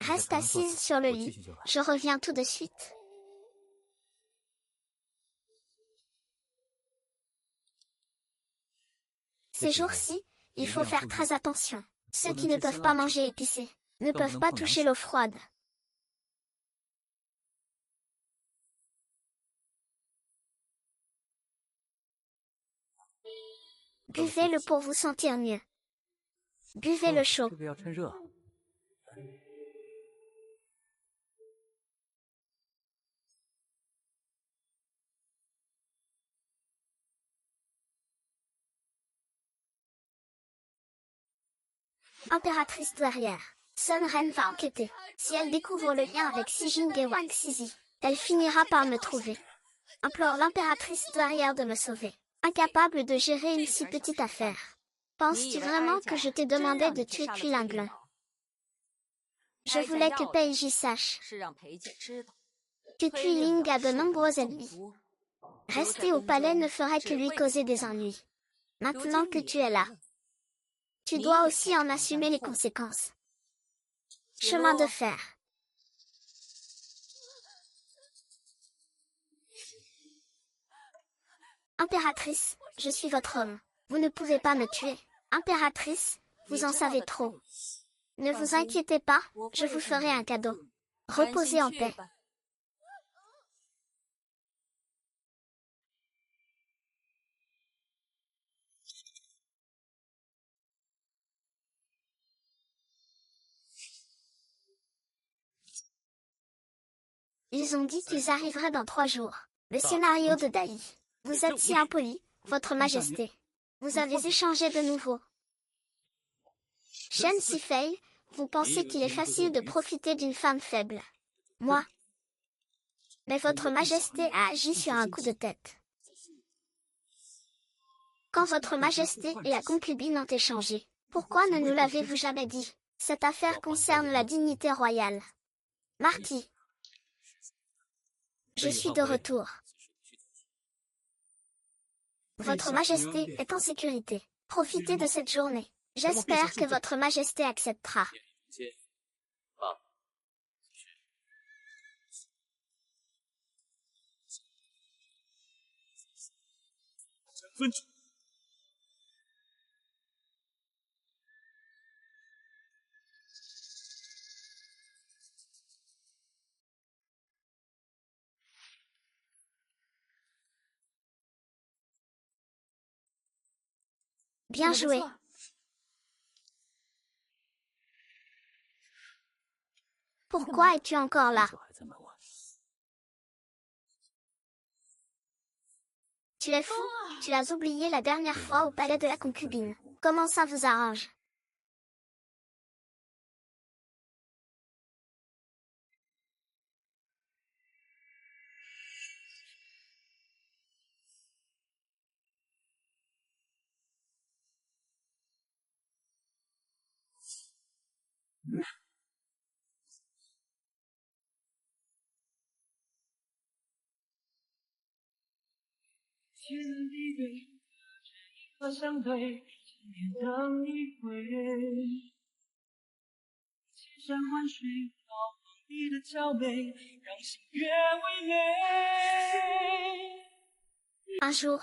Reste assise sur le lit. Je reviens tout de suite. Ces jours-ci, il faut faire très attention. Ceux qui ne peuvent pas manger épicé ne peuvent pas toucher l'eau froide. Buvez-le pour vous sentir mieux. Buvez le chaud. Impératrice douairière. Sun Ren va enquêter. Si elle découvre le lien avec Si Jing et Wang Sisi, elle finira par me trouver. Implore l'impératrice douairière de me sauver. Incapable de gérer une si petite affaire. Penses-tu vraiment que je t'ai demandé de tuer Cui Linglong? Je voulais que Peiji sache que Cui Ling a de nombreux ennemis. Rester au palais ne ferait que lui causer des ennuis. Maintenant que tu es là, tu dois aussi en assumer les conséquences. Chemin de fer. Impératrice, je suis votre homme. Vous ne pouvez pas me tuer. Impératrice, vous en savez trop. Ne vous inquiétez pas, je vous ferai un cadeau. Reposez en paix. Ils ont dit qu'ils arriveraient dans 3 jours. Le scénario de Dai. Vous êtes si impoli, votre majesté. Vous avez échangé de nouveau. Shen Sifei, vous pensez qu'il est facile de profiter d'une femme faible. Moi. Mais votre majesté a agi sur un coup de tête. Quand votre majesté et la concubine ont échangé, pourquoi ne nous l'avez-vous jamais dit? Cette affaire concerne la dignité royale. Marquis. Je suis de retour. Votre majesté est en sécurité. Profitez de cette journée. J'espère que votre majesté acceptera. Bien joué. Pourquoi es-tu encore là? Tu es fou, tu l'as oublié la dernière fois au palais de la concubine. Comment ça vous arrange? Un jour,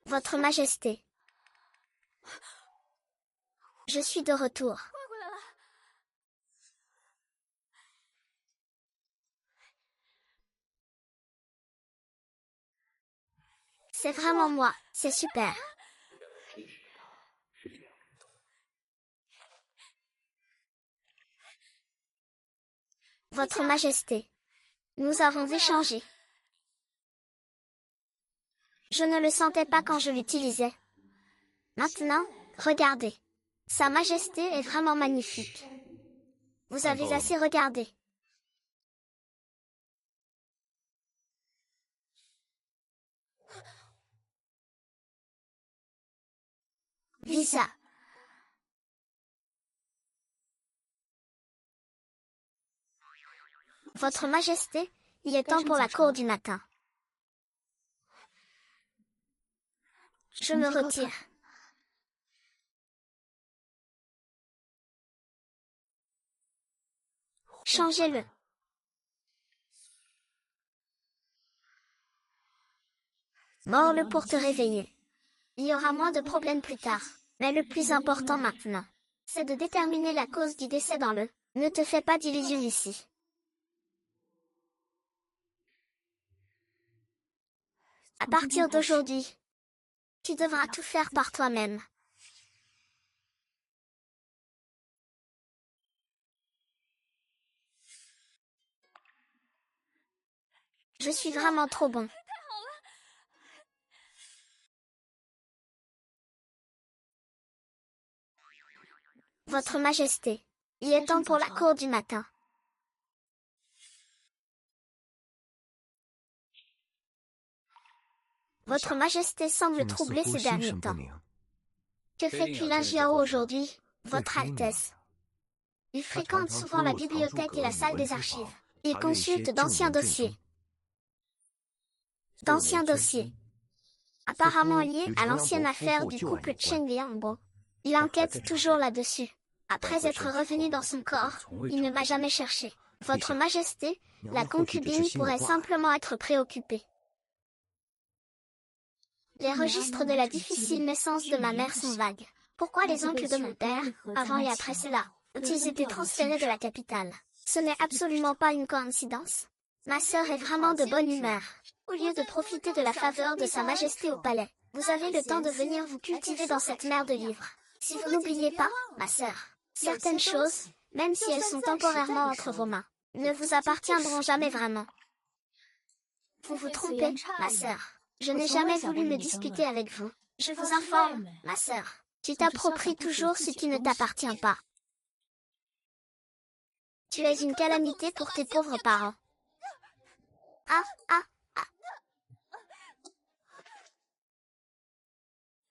votre majesté. Je suis de retour. C'est vraiment moi, c'est super. Votre majesté. Nous avons échangé. Je ne le sentais pas quand je l'utilisais. Maintenant, regardez. Sa majesté est vraiment magnifique. Vous avez assez regardé. Visa. Votre majesté, il est temps pour la cour du matin. Je me retire. Changez-le. Mords-le pour te réveiller. Il y aura moins de problèmes plus tard. Mais le plus important maintenant, c'est de déterminer la cause du décès dans le. Ne te fais pas d'illusions ici. À partir d'aujourd'hui, tu devras tout faire par toi-même. Je suis vraiment trop bon. Votre Majesté, il est temps pour la cour du matin. Votre Majesté semble troublée ces derniers temps. Que fait Qulin Jiao aujourd'hui, Votre Altesse? Il fréquente souvent la bibliothèque et la salle des archives. Il consulte d'anciens dossiers. Apparemment liés à l'ancienne affaire du couple Chen Liangbo. Il enquête toujours là-dessus. Après être revenu dans son corps, il ne m'a jamais cherché. Votre Majesté, la concubine pourrait simplement être préoccupée. Les registres de la difficile naissance de ma mère sont vagues. Pourquoi les oncles de mon père, avant et après cela, ont-ils été transférés de la capitale? Ce n'est absolument pas une coïncidence. Ma sœur est vraiment de bonne humeur. Au lieu de profiter de la faveur de Sa Majesté au palais, vous avez le temps de venir vous cultiver dans cette mer de livres. Si vous n'oubliez pas, ma sœur, certaines choses, même si elles sont temporairement entre vos mains, ne vous appartiendront jamais vraiment. Vous vous trompez, ma sœur. Je n'ai jamais voulu me disputer avec vous. Je vous informe, ma sœur. Tu t'appropries toujours ce qui ne t'appartient pas. Tu es une calamité pour tes pauvres parents.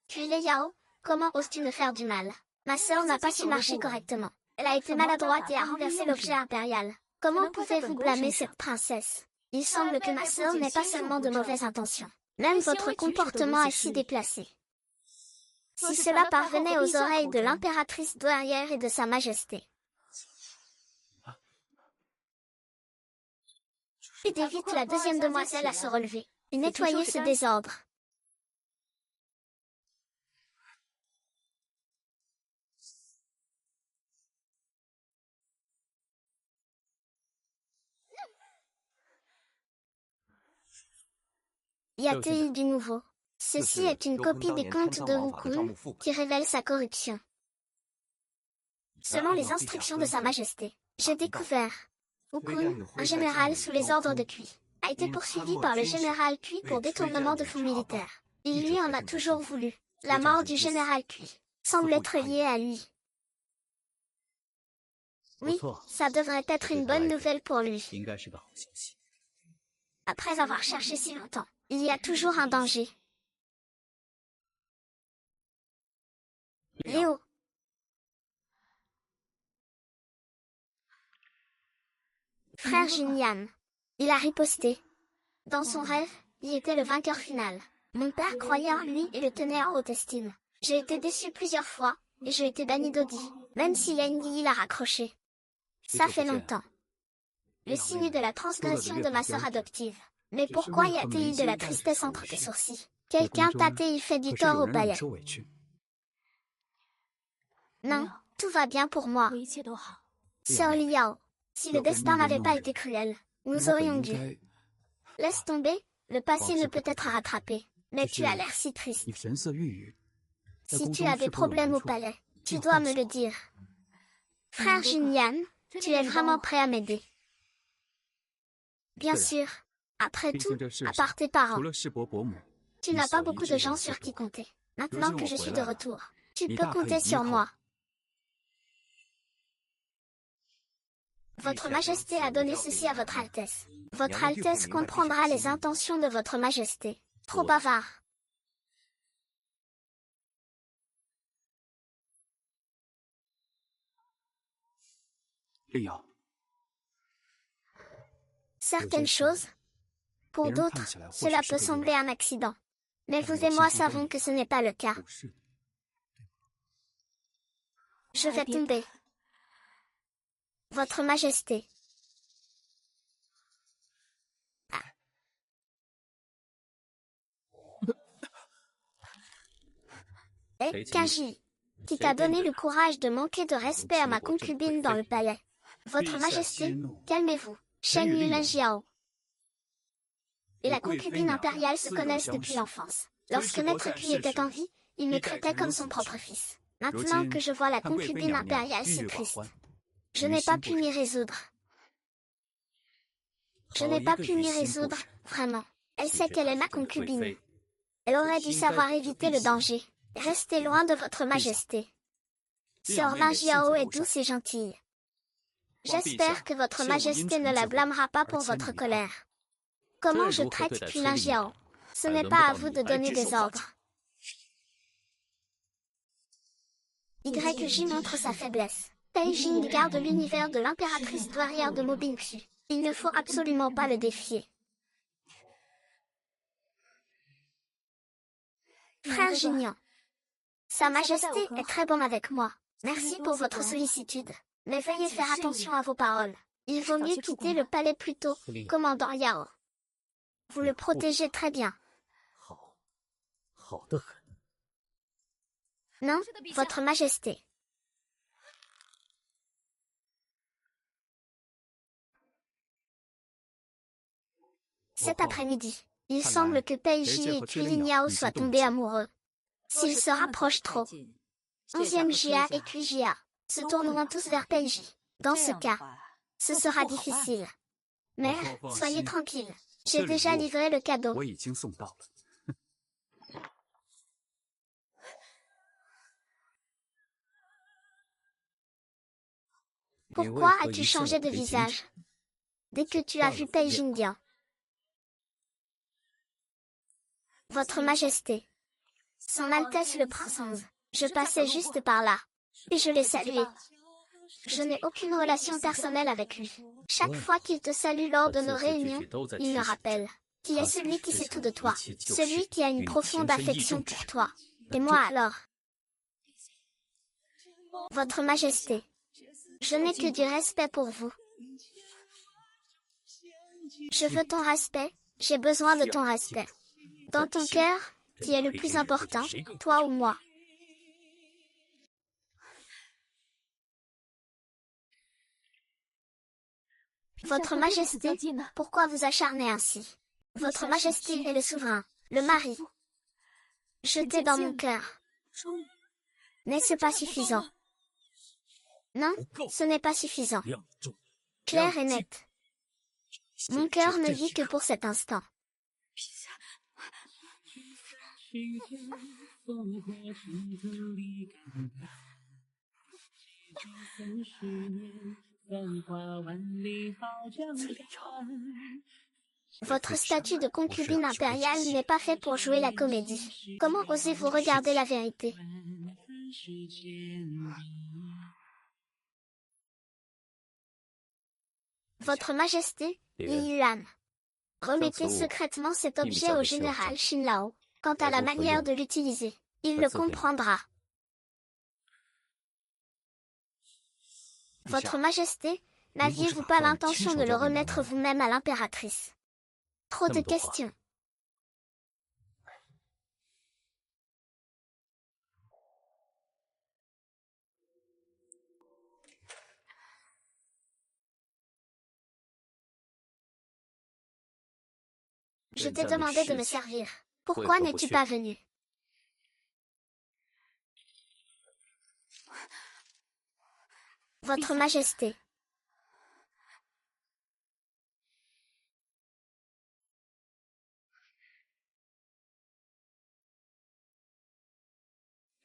Puis les Yao, comment oses-tu me faire du mal? Ma sœur n'a pas su marcher correctement. Elle a été maladroite et a renversé l'objet impérial. Comment pouvez-vous blâmer cette princesse? Il semble que ma sœur n'ait pas seulement de mauvaises intentions. Même votre comportement est si déplacé. Si cela parvenait aux oreilles de l'impératrice douairière et de Sa Majesté. Aidez vite la deuxième demoiselle à se relever et nettoyer ce désordre. Y a-t-il du nouveau? Ceci est une copie des contes de Wukong qui révèle sa corruption. Selon les instructions de Sa Majesté, j'ai découvert Wukong, un général sous les ordres de Cui, a été poursuivi par le général Cui pour détournement de fonds militaires. Il lui en a toujours voulu. La mort du général Cui semble être liée à lui. Oui, ça devrait être une bonne nouvelle pour lui. Après avoir cherché si longtemps, il y a toujours un danger. Léo. Frère Jinyan. Il a riposté. Dans son rêve, il était le vainqueur final. Mon père croyait en lui et le tenait en haute estime. J'ai été déçu plusieurs fois, et j'ai été banni d'Odi, même si Yang Yi l'a raccroché. Ça fait longtemps. Le signe de la transgression de ma sœur adoptive. Mais pourquoi y a-t-il de la tristesse entre tes sourcils? Quelqu'un t'a-t-il fait du tort au palais? Non, tout va bien pour moi. Sœur Liao, si le destin n'avait pas été cruel, nous aurions dû. Laisse tomber, le passé ne peut être rattrapé. Mais tu as l'air si triste. Si tu as des problèmes au palais, tu dois me le dire. Frère Jinyan, tu es vraiment prêt à m'aider? Bien sûr. Après tout, à part tes parents, tu n'as pas beaucoup de gens sur qui compter. Maintenant que je suis de retour, tu peux compter sur moi. Votre Majesté a donné ceci à Votre Altesse. Votre Altesse comprendra les intentions de Votre Majesté. Trop bavard. Certaines choses, pour d'autres, cela peut sembler un accident. Mais vous et moi savons que ce n'est pas le cas. Je vais tomber. Votre Majesté. Et Kaji, qui t'a donné le courage de manquer de respect à ma concubine dans le palais. Votre Majesté, calmez-vous. Shen Yulin Jiao et la concubine impériale se connaissent depuis l'enfance. Lorsque Maître Cui était en vie, il me traitait comme son propre fils. Maintenant que je vois la concubine impériale si triste, je n'ai pas pu m'y résoudre. Vraiment. Elle sait qu'elle est ma concubine. Elle aurait dû savoir éviter le danger. Restez loin de votre majesté. Sœur Lin Jiao est douce et gentille. J'espère que votre majesté ne la blâmera pas pour votre colère. Comment je traite puis Lin Jiao? Ce n'est pas à vous de donner des ordres. YJ montre sa faiblesse. Beijing garde l'univers de l'impératrice douairière de Mobingxu. Il ne faut absolument pas le défier. Frère Jignan. Sa Majesté est très bonne avec moi. Merci pour votre sollicitude. Mais veuillez faire attention à vos paroles. Il vaut mieux quitter le palais plus tôt, commandant Yao. Vous le protégez très bien. Non, votre Majesté. Cet après-midi, il semble que Peiji et Qulin Yao soient tombés amoureux. S'ils se rapprochent trop, 11e Jia et Qujia se tourneront tous vers Peiji. Dans ce cas, ce sera difficile. Mère, soyez tranquille. J'ai déjà livré le cadeau. Pourquoi as-tu changé de visage dès que tu as vu Peijing Dian? Votre Majesté. Son Altesse le Prince 11. Je passais juste par là. Et je l'ai salué. Je n'ai aucune relation personnelle avec lui. Chaque fois qu'il te salue lors de nos réunions, il me rappelle qui est celui qui sait tout de toi. Celui qui a une profonde affection pour toi. Et moi alors? Votre Majesté. Je n'ai que du respect pour vous. Je veux ton respect, j'ai besoin de ton respect. Dans ton cœur, qui est le plus important, toi ou moi? Votre Majesté, pourquoi vous acharnez ainsi? Votre Majesté est le souverain, le mari. Jeté dans mon cœur. N'est-ce pas suffisant? Non, ce n'est pas suffisant. Clair et net. Mon cœur ne vit que pour cet instant. Votre statut de concubine impériale n'est pas fait pour jouer la comédie. Comment osez-vous regarder la vérité? Votre Majesté, Yi Yuan. Remettez secrètement cet objet au général Xin Lao. Quant à la manière de l'utiliser, il le comprendra. Votre Majesté, n'aviez-vous pas l'intention de le remettre vous-même à l'impératrice? Trop de questions. Je t'ai demandé de me servir. Pourquoi n'es-tu pas venu? Votre Majesté.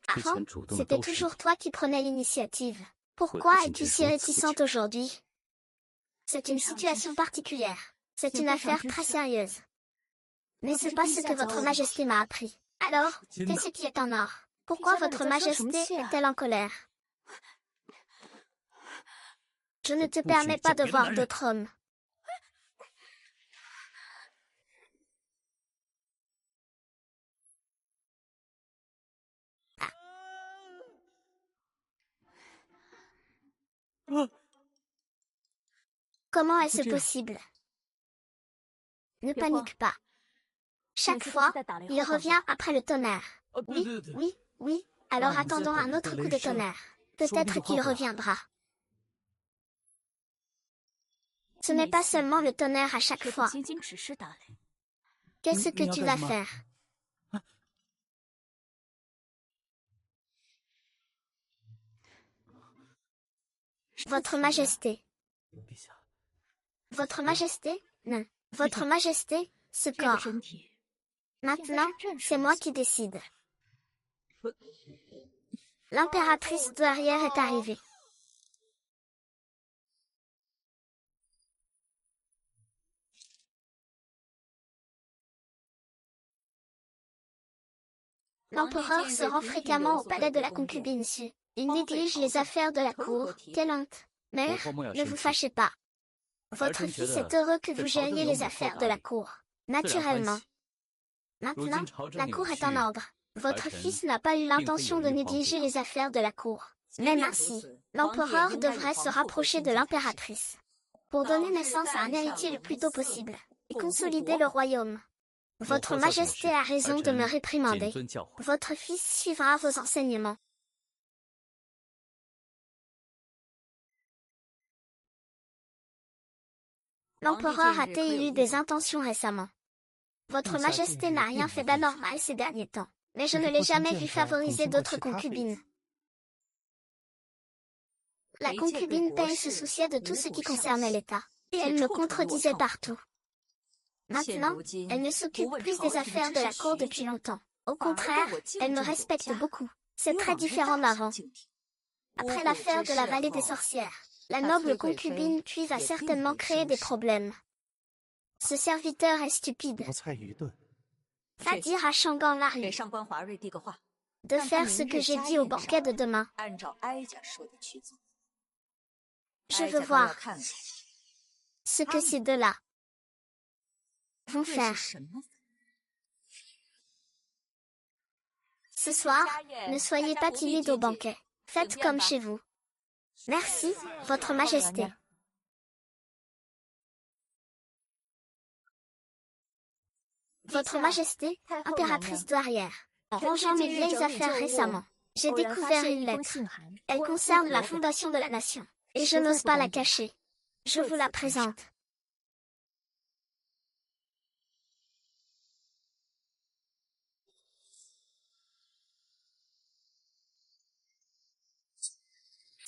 Avant, c'était toujours toi qui prenais l'initiative. Pourquoi es-tu si réticente aujourd'hui? C'est une situation particulière. C'est une affaire très sérieuse. N'est-ce pas ce que votre Majesté m'a appris? Alors, qu'est-ce qui est en or? Pourquoi votre Majesté est-elle en colère? Je ne te permets pas de voir d'autres hommes. Comment est-ce possible? Ne panique pas. Chaque fois, il revient après le tonnerre. Oui, oui, oui, alors attendons un autre coup de tonnerre. Peut-être qu'il reviendra. Ce n'est pas seulement le tonnerre à chaque fois. Qu'est-ce que tu vas faire? Votre Majesté. Votre Majesté? Non. Votre Majesté, ce corps. Maintenant, c'est moi qui décide. L'impératrice douairière est arrivée. L'empereur se rend fréquemment au palais de la concubine Su. Il néglige les affaires de la cour. Quelle honte! Mère, ne vous fâchez pas. Votre fils est heureux que vous gériez les affaires de la cour. Naturellement. Maintenant, la cour est en ordre. Votre fils n'a pas eu l'intention de négliger les affaires de la cour. Même ainsi, l'empereur devrait se rapprocher de l'impératrice pour donner naissance à un héritier le plus tôt possible et consolider le royaume. Votre Majesté a raison de me réprimander. Votre fils suivra vos enseignements. L'empereur a-t-il eu des intentions récemment? Votre Majesté n'a rien fait d'anormal ces derniers temps, mais je ne l'ai jamais vu favoriser d'autres concubines. La concubine Pei se souciait de tout ce qui concernait l'État, et elle me contredisait partout. Maintenant, elle ne s'occupe plus des affaires de la cour depuis longtemps. Au contraire, elle me respecte beaucoup. C'est très différent d'avant. Après l'affaire de la vallée des sorcières, la noble concubine Cui va certainement créer des problèmes. Ce serviteur est stupide. Va dire à Shangang Lari de faire ce que j'ai dit au banquet de demain. Je veux voir ce que ces deux-là vont faire. Ce soir, ne soyez pas timide au banquet. Faites comme chez vous. Merci, Votre Majesté. Votre Majesté, impératrice douairière, en rangeant mes vieilles affaires récemment, j'ai découvert une lettre. Elle concerne la fondation de la nation, et je n'ose pas la cacher. Je vous la présente.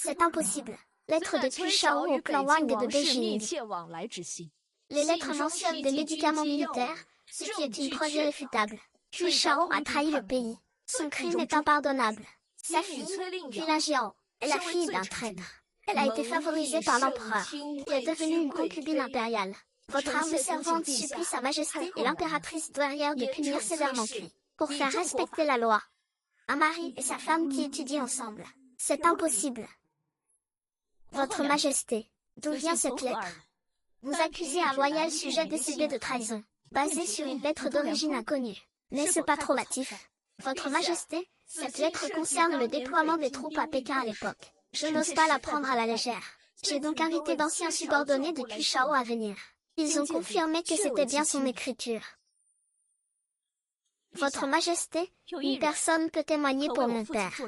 C'est impossible. Lettre de Tu Shao au clan Wang de Beijing. Les lettres mentionnent des médicaments militaires, ce qui est une preuve irréfutable. Tu Shao a trahi le pays. Son crime est impardonnable. Sa fille, Qulin Jiao, est la fille d'un traître. Elle a été favorisée par l'empereur, qui est devenue une concubine impériale. Votre arme servante supplie Sa Majesté et l'impératrice douairière de punir sévèrement Cui, pour faire respecter la loi. Un mari et sa femme qui étudient ensemble. C'est impossible. Votre Majesté, d'où vient cette lettre? Vous accusez un loyal sujet décédé de trahison, basée sur une lettre d'origine inconnue. N'est-ce pas trop hâtif? Votre Majesté, cette lettre concerne le déploiement des troupes à Pékin à l'époque. Je n'ose pas la prendre à la légère. J'ai donc invité d'anciens subordonnés de Qu Shao à venir. Ils ont confirmé que c'était bien son écriture. Votre Majesté, une personne peut témoigner pour mon père.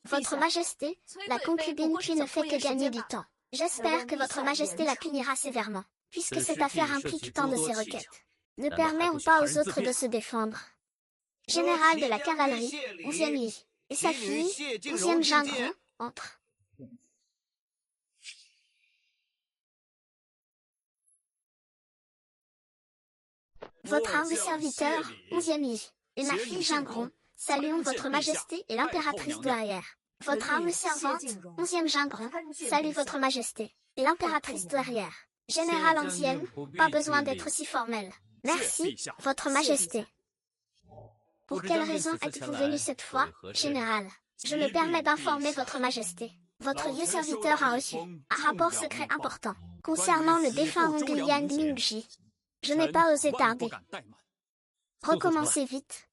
Votre Majesté, la concubine Cui ne fait que gagner du temps. J'espère que Votre Majesté la punira sévèrement, puisque cette affaire implique tant de ses requêtes. Ne permettons pas aux autres de se défendre. Général de la cavalerie, 11e Li, et sa fille, 11e Jingron, entrent. Votre humble serviteur, 11e Li, et ma fille Jingron, saluons Votre Majesté et l'impératrice douairière. Votre humble servante, 11e Jingron, salue Votre Majesté et l'impératrice douairière. Général ancienne, pas besoin d'être si formel. Merci, Votre Majesté. Pour quelle raison êtes-vous venu cette fois, Général? Je me permets d'informer Votre Majesté. Votre vieux serviteur a reçu un rapport secret important concernant le défunt Hong Liang Lingji. Je n'ai pas osé tarder. Recommencez vite.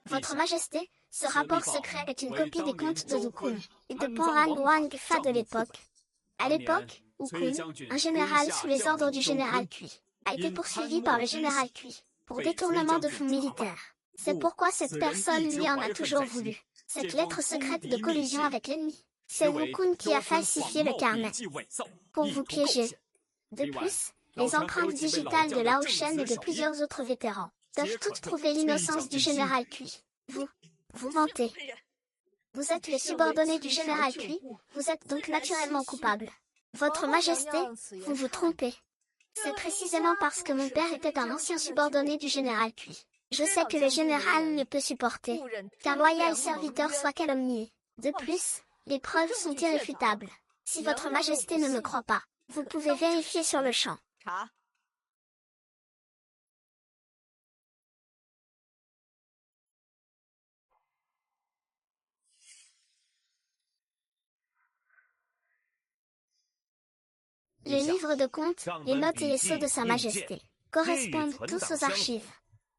Votre Majesté, ce rapport secret est une copie des contes de Dukun et de Panran Wang Fa de l'époque. À l'époque, Ukun, un général sous les ordres du général Cui, a été poursuivi par le général Cui pour détournement de fonds militaires. C'est pourquoi cette personne lui en a toujours voulu. Cette lettre secrète de collusion avec l'ennemi, c'est Wukun qui a falsifié le carnet pour vous piéger. De plus, les empreintes digitales de Lao Shen et de plusieurs autres vétérans peuvent toutes prouver l'innocence du général Cui. Vous mentez. Vous êtes le subordonné du général Cui, vous êtes donc naturellement coupable. Votre Majesté, vous vous trompez. C'est précisément parce que mon père était un ancien subordonné du général Cui. Je sais que le général ne peut supporter qu'un loyal serviteur soit calomnié. De plus, les preuves sont irréfutables. Si votre majesté ne me croit pas, vous pouvez vérifier sur le champ. Les livres de comptes, les notes et les sceaux de Sa Majesté correspondent tous aux archives.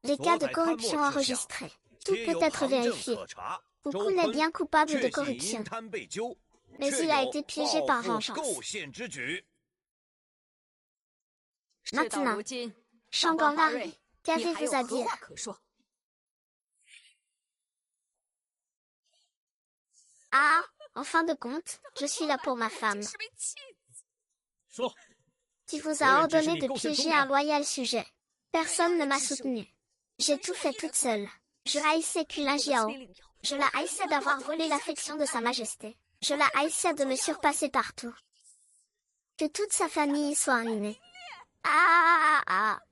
Les cas de corruption enregistrés. Tout peut être vérifié. Fuku n'est bien coupable de corruption. Mais il a été piégé par vengeance. Maintenant, Shangang Larry, qu'avez-vous à dire? Ah, en fin de compte, je suis là pour ma femme. Qui vous a ordonné de piéger un loyal sujet. Personne ne m'a soutenu. J'ai tout fait toute seule. Je haïssais Kulin Jiao. Je la haïssais d'avoir volé l'affection de Sa Majesté. Je la haïssais de me surpasser partout. Que toute sa famille soit ruinée.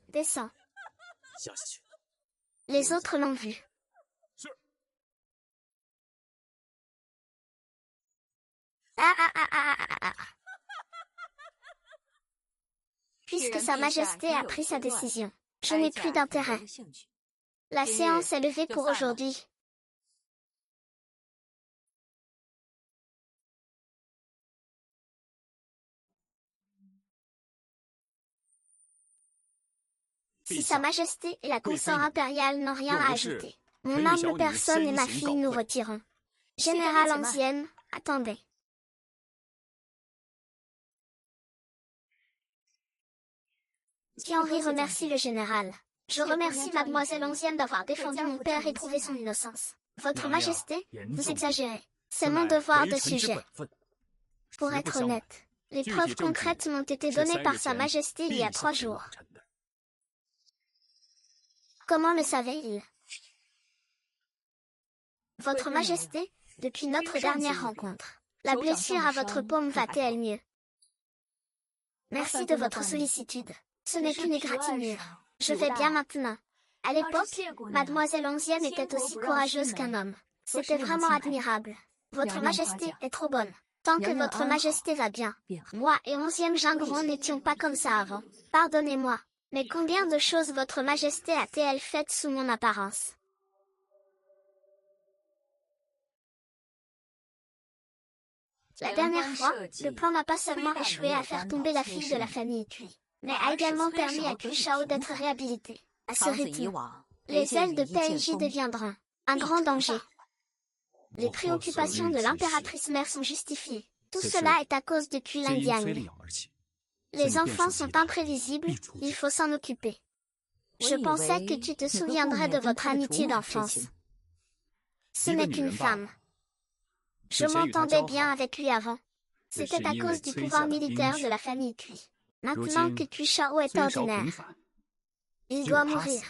Descends. Les autres l'ont vu. Puisque Sa Majesté a pris sa décision, je n'ai plus d'intérêt. La séance est levée pour aujourd'hui. Si Sa Majesté et la consort impériale n'ont rien à ajouter, mon humble personne et ma fille nous retirons. Général ancienne, attendez. Henri remercie le général. Je remercie mademoiselle ancienne d'avoir défendu mon père et prouvé son innocence. Votre Majesté, vous exagérez. C'est mon devoir de sujet. Pour être honnête, les preuves concrètes m'ont été données par Sa Majesté il y a 3 jours. Comment le savait-il? Votre Majesté, depuis notre dernière rencontre, la blessure à votre paume va-t-elle mieux? Merci de votre sollicitude. Ce n'est qu'une égratignure. Je vais bien maintenant. À l'époque, mademoiselle Onzième était aussi courageuse qu'un homme. C'était vraiment admirable. Votre Majesté est trop bonne. Tant que votre Majesté va bien. Moi et 11e Jingron n'étions pas comme ça avant. Pardonnez-moi. Mais combien de choses votre Majesté a-t-elle faites sous mon apparence? La dernière fois, le plan n'a pas seulement échoué à faire tomber la fille de la famille Cui, mais a également permis à Cui Shao d'être réhabilité. À ce rythme, les ailes de PNJ deviendront un grand danger. Les préoccupations de l'impératrice mère sont justifiées. Tout cela est à cause de Cui Lindiang. Les enfants sont imprévisibles, il faut s'en occuper. Je pensais que tu te souviendrais de votre amitié d'enfance. Ce n'est qu'une femme. Je m'entendais bien avec lui avant. C'était à cause du pouvoir militaire de la famille Cui. Maintenant que Cui Shao est ordinaire, il doit mourir.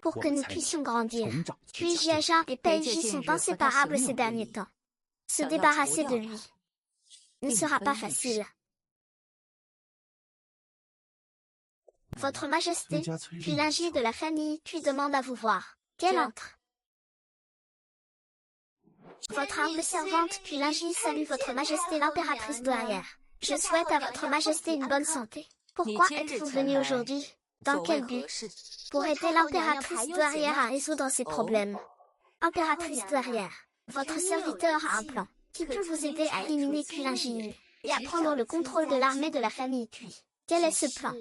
Pour que nous puissions grandir. Cui Jiajia et Peiji sont inséparables ces derniers temps. Se débarrasser de lui ne sera pas facile. Votre Majesté, puis l'ingé de la famille, puis demande à vous voir. Qu'elle entre. Votre humble servante, puis l'ingé salue votre Majesté l'impératrice douairière. Je souhaite à votre Majesté une bonne santé. Pourquoi êtes-vous venu aujourd'hui? Dans quel but? Pour aider l'impératrice douairière à résoudre ses problèmes. Impératrice douairière, votre serviteur a un plan qui peut vous aider à éliminer Kulingil et à prendre le contrôle de l'armée de la famille Cui. Quel est ce plan?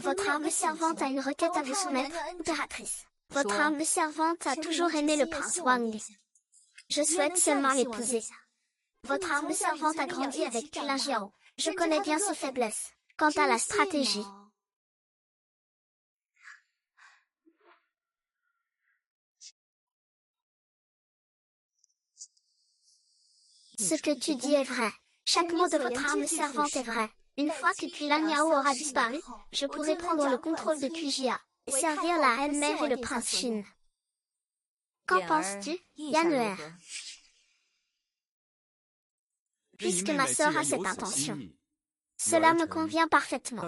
Votre humble servante a une requête à vous soumettre, impératrice. Votre humble servante a toujours aimé le prince Wang. Je souhaite seulement l'épouser. Votre humble servante a grandi avec Kulinjiao. Je connais bien ses faiblesses. Quant à la stratégie, ce que tu dis est vrai. Chaque mot de votre humble servante est vrai. Une fois que Kulaniao aura disparu, je pourrai prendre le contrôle de Kujia et servir la reine-mère et le prince Shin. Qu'en penses-tu, Yan'er? Puisque ma sœur a cette intention, Cela me convient parfaitement.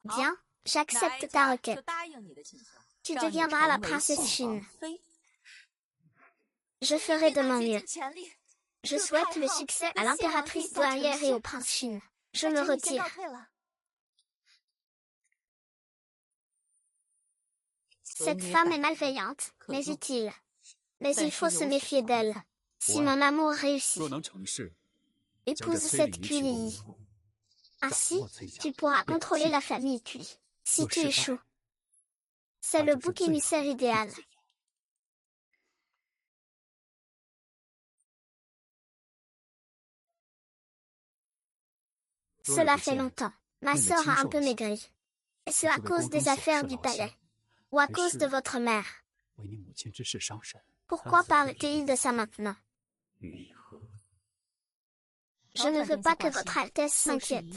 Bien, j'accepte ta requête. Tu deviendras la princesse Xin. Je ferai de mon mieux. Je souhaite le succès à l'impératrice douairière et au prince Xin. Je me retire. Cette femme est malveillante, mais utile. Mais il faut se méfier d'elle. Si mon amour réussit, épouse cette Quli. Ainsi, tu pourras contrôler la famille Quli. Si tu échoues, c'est le bouc émissaire idéal. Cela fait longtemps. Ma sœur a un peu maigri. Est-ce à cause des affaires du palais? Ou à cause de votre mère? Pourquoi parle-t-il de ça maintenant? Je ne veux pas que votre Altesse s'inquiète.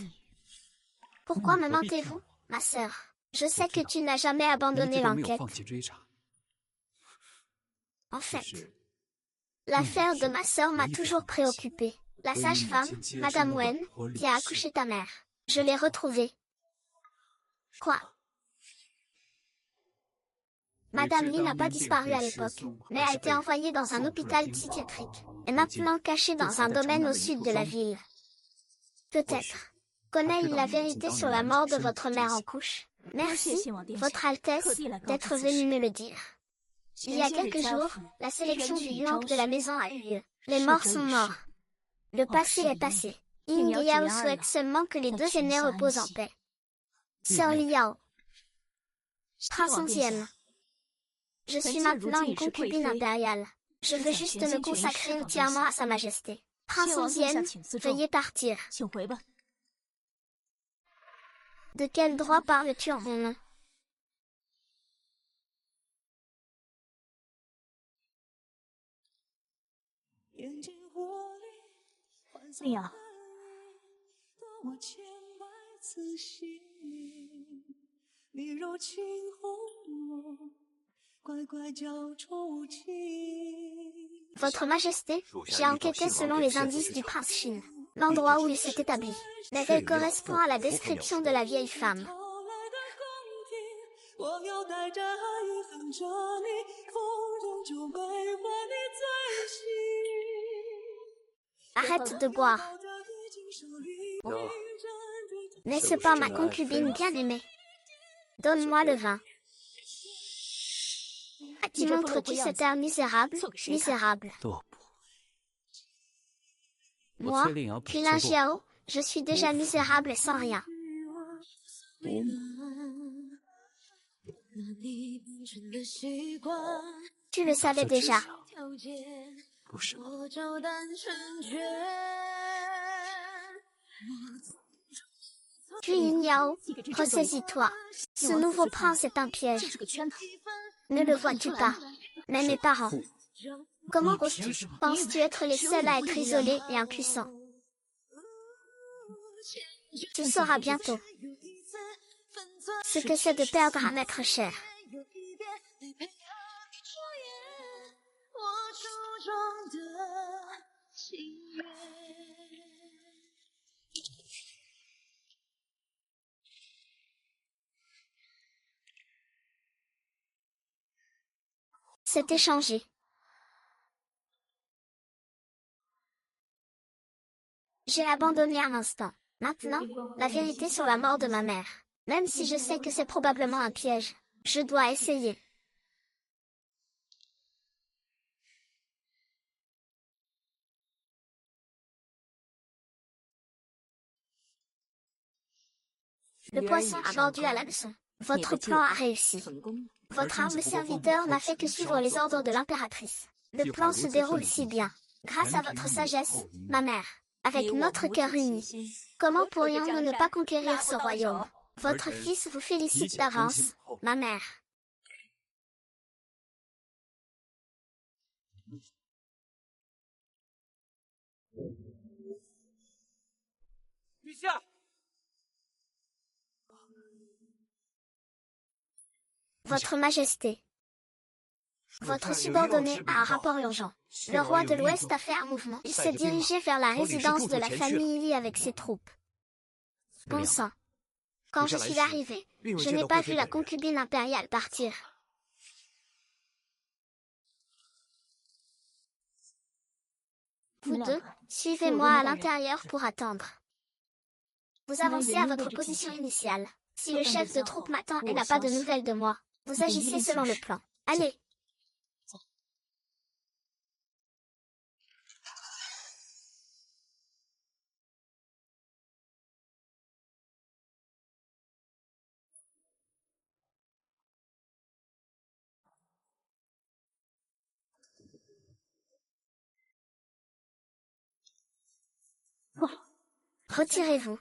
Pourquoi me mentez-vous, ma sœur? Je sais que tu n'as jamais abandonné l'enquête. En fait, l'affaire de ma sœur m'a toujours préoccupée. La sage-femme, Madame Wen, qui a accouché ta mère. Je l'ai retrouvée. Quoi? Madame Li n'a pas disparu à l'époque, mais a été envoyée dans un hôpital psychiatrique, et maintenant cachée dans un domaine au sud de la ville. Peut-être. Connais-il la vérité sur la mort de votre mère en couche? Merci, Votre Altesse, d'être venue me le dire. Il y a quelques jours, la sélection du yuan de la maison a eu lieu. Les morts sont morts. Le passé est passé. Ying Yao souhaite seulement que les deux aînés reposent en paix. Sœur Liao. Prince 11e. Je suis maintenant une concubine impériale. Je veux juste me consacrer entièrement à Sa Majesté. Prince 11e, veuillez partir. De quel droit parles-tu en mon nom? Liao. Votre Majesté, j'ai enquêté selon les indices du prince Xin. L'endroit où il s'est établi. Mais elle correspond à la description de la vieille femme. Arrête de boire. N'est-ce pas ma concubine bien-aimée? Donne-moi le vin. À qui montres-tu cet air misérable, misérable? Moi, Qulin Jiao, je suis déjà misérable et sans rien. Tu le savais déjà. Qulin Yao, ressaisis-toi. Ce nouveau prince est un piège. Ne le vois-tu pas? Mais mes parents. Comment oses-tu? Penses-tu être les seuls à être isolés et impuissants? Tu sauras bientôt ce que c'est de perdre un être cher. C'est échangé. J'ai abandonné un instant. Maintenant, la vérité sur la mort de ma mère. Même si je sais que c'est probablement un piège, je dois essayer. Le poisson a mordu à l'hameçon. Votre plan a réussi. Votre humble serviteur n'a fait que suivre les ordres de l'impératrice. Le plan se déroule si bien. Grâce à votre sagesse, ma mère. Avec notre cœur uni. Comment pourrions-nous ne pas conquérir ce royaume? Votre fils vous félicite d'avance, ma mère. Votre Majesté. Votre subordonné a un rapport urgent. Le roi de l'Ouest a fait un mouvement. Il s'est dirigé vers la résidence de la famille Li avec ses troupes. Bon sang. Quand je suis arrivé, je n'ai pas vu la concubine impériale partir. Vous deux, suivez-moi à l'intérieur pour attendre. Vous avancez à votre position initiale. Si le chef de troupe m'attend et n'a pas de nouvelles de moi, vous agissez selon le plan. Allez. Retirez-vous.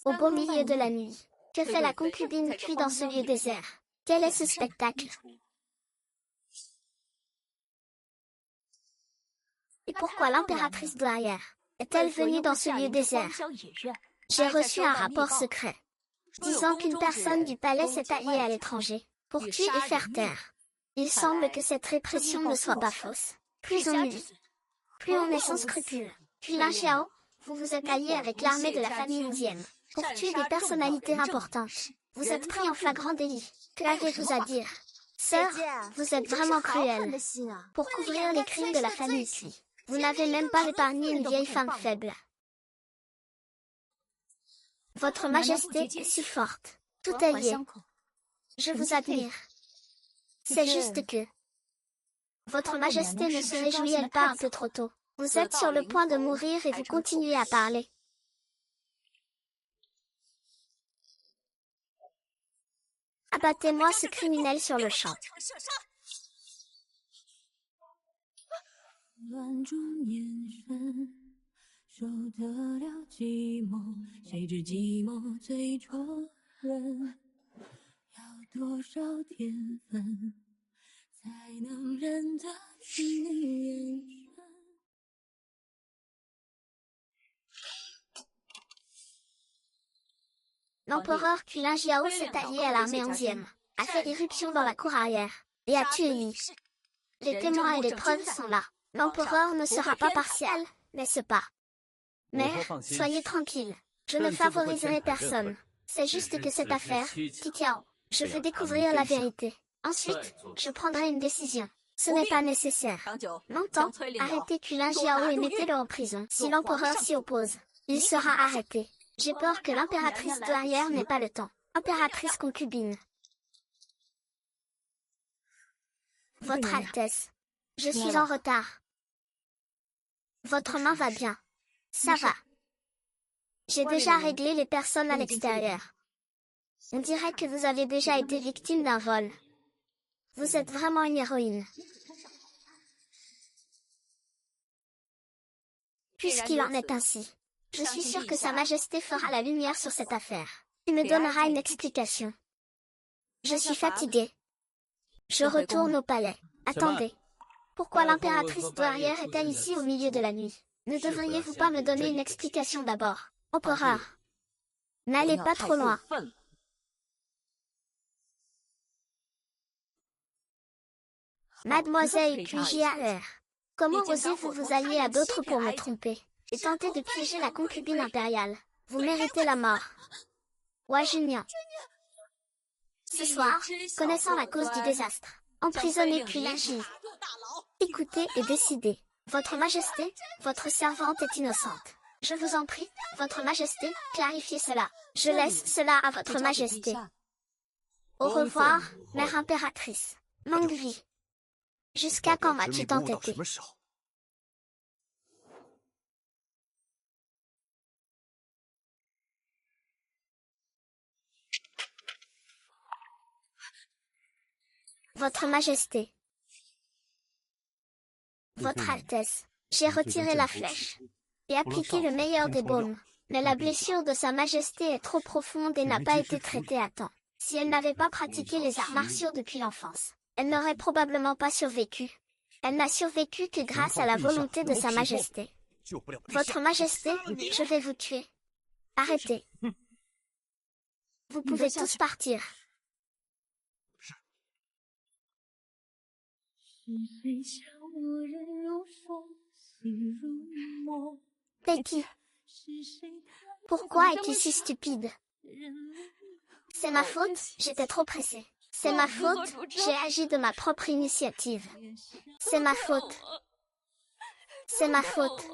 Au beau milieu de la nuit, que fait la concubine cuit dans ce lieu désert? Quel est ce spectacle? Et pourquoi l'impératrice douairière est-elle venue dans ce lieu désert? J'ai reçu un rapport secret, disant qu'une personne du palais s'est alliée à l'étranger, pour tuer et faire taire. Il semble que cette répression ne soit pas fausse. Plus on lit, plus on est sans scrupules. Puis Lin Xiao, vous vous êtes allié avec l'armée de la famille indienne, pour tuer des personnalités importantes. Vous êtes pris en flagrant délit. Qu'avez-vous à dire? Sœur, vous êtes vraiment cruelle. Pour couvrir les crimes de la famille Cui, vous n'avez même pas épargné une vieille femme faible. Votre Majesté est si forte. Tout est lié. Je vous admire. C'est juste que... Votre Majesté ne se réjouit-elle pas un peu trop tôt? Vous êtes sur le point de mourir et vous continuez à parler. Abattez-moi ce criminel sur le champ. L'empereur Qulin Jiao s'est allié à l'armée indienne, a fait irruption dans la cour arrière, et a tué Yi. Les témoins et les preuves sont là. L'empereur ne sera pas partial, n'est-ce pas? Mère, soyez tranquille. Je ne favoriserai personne. C'est juste que cette affaire, Tikiao, je veux découvrir la vérité. Ensuite, je prendrai une décision. Ce n'est pas nécessaire. Longtemps, arrêtez Qulin Jiao et mettez-le en prison. Si l'empereur s'y oppose, il sera arrêté. J'ai peur que l'impératrice douairière n'ait pas le temps. Impératrice concubine. Votre Altesse, je suis en retard. Votre main va bien. Ça va. J'ai déjà réglé les personnes à l'extérieur. On dirait que vous avez déjà été victime d'un vol. Vous êtes vraiment une héroïne. Puisqu'il en est ainsi, je suis sûre que Sa Majesté fera la lumière sur cette affaire. Il me donnera une explication. Je suis fatiguée. Je retourne au palais. Attendez. Pourquoi l'impératrice douairière est-elle ici au milieu de la nuit? Ne devriez-vous pas me donner une explication d'abord? Empereur, n'allez pas trop loin. Mademoiselle Pujiaer, comment osez-vous vous allier à d'autres pour me tromper et tenter de piéger la concubine impériale? Vous méritez la mort. Hua Junyan. Ce soir, connaissant la cause du désastre, emprisonnez Qulin Ji. Écoutez et décidez. Votre Majesté, votre servante est innocente. Je vous en prie, Votre Majesté, clarifiez cela. Je laisse cela à Votre Majesté. Au revoir, Mère impératrice. Longue vie. Jusqu'à quand m'as-tu entêté? Votre Majesté. Votre Altesse, j'ai retiré la flèche et appliqué le meilleur des baumes, mais la blessure de Sa Majesté est trop profonde et n'a pas été traitée à temps. Si elle n'avait pas pratiqué les arts martiaux depuis l'enfance, elle n'aurait probablement pas survécu. Elle n'a survécu que grâce à la volonté de Sa Majesté. Votre Majesté, je vais vous tuer. Arrêtez. Vous pouvez tous partir. Becky, pourquoi es-tu si stupide? C'est ma faute, j'étais trop pressée. C'est ma faute, j'ai agi de ma propre initiative. C'est ma faute. C'est ma faute.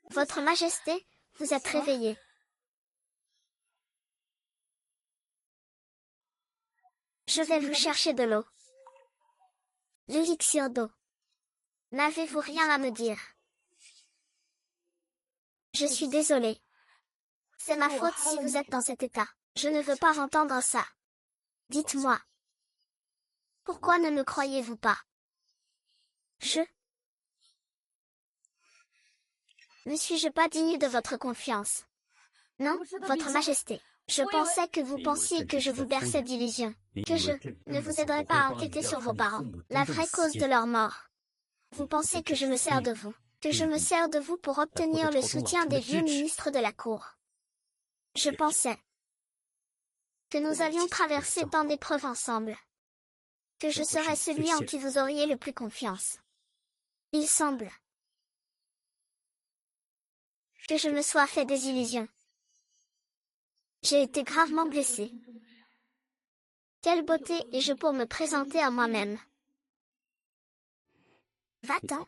Votre Majesté, vous êtes réveillée. Je vais vous chercher de l'eau. L'élixir d'eau. N'avez-vous rien à me dire? Je suis désolée. C'est ma faute si vous êtes dans cet état. Je ne veux pas entendre ça. Dites-moi. Pourquoi ne me croyez-vous pas? Ne suis-je pas digne de votre confiance? Non, votre Majesté. Je pensais que vous pensiez que je vous berçais d'illusions, que je ne vous aiderais pas à enquêter sur vos parents, la vraie cause de leur mort. Vous pensez que je me sers de vous, que je me sers de vous pour obtenir le soutien des vieux ministres de la cour. Je pensais que nous allions traverser tant d'épreuves ensemble, que je serais celui en qui vous auriez le plus confiance. Il semble que je me sois fait des illusions. J'ai été gravement blessée. Quelle beauté ai-je pour me présenter à moi-même? Va-t'en.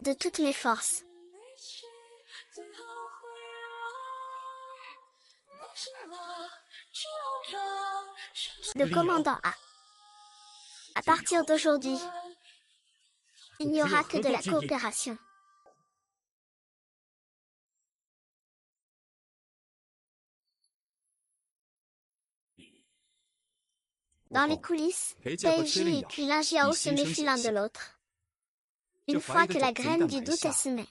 De toutes mes forces. Le commandant A. À partir d'aujourd'hui, il n'y aura que de la coopération. Dans les coulisses, Peiji et puis Linjiao se méfient l'un de l'autre. Une fois que la graine du doute est semée,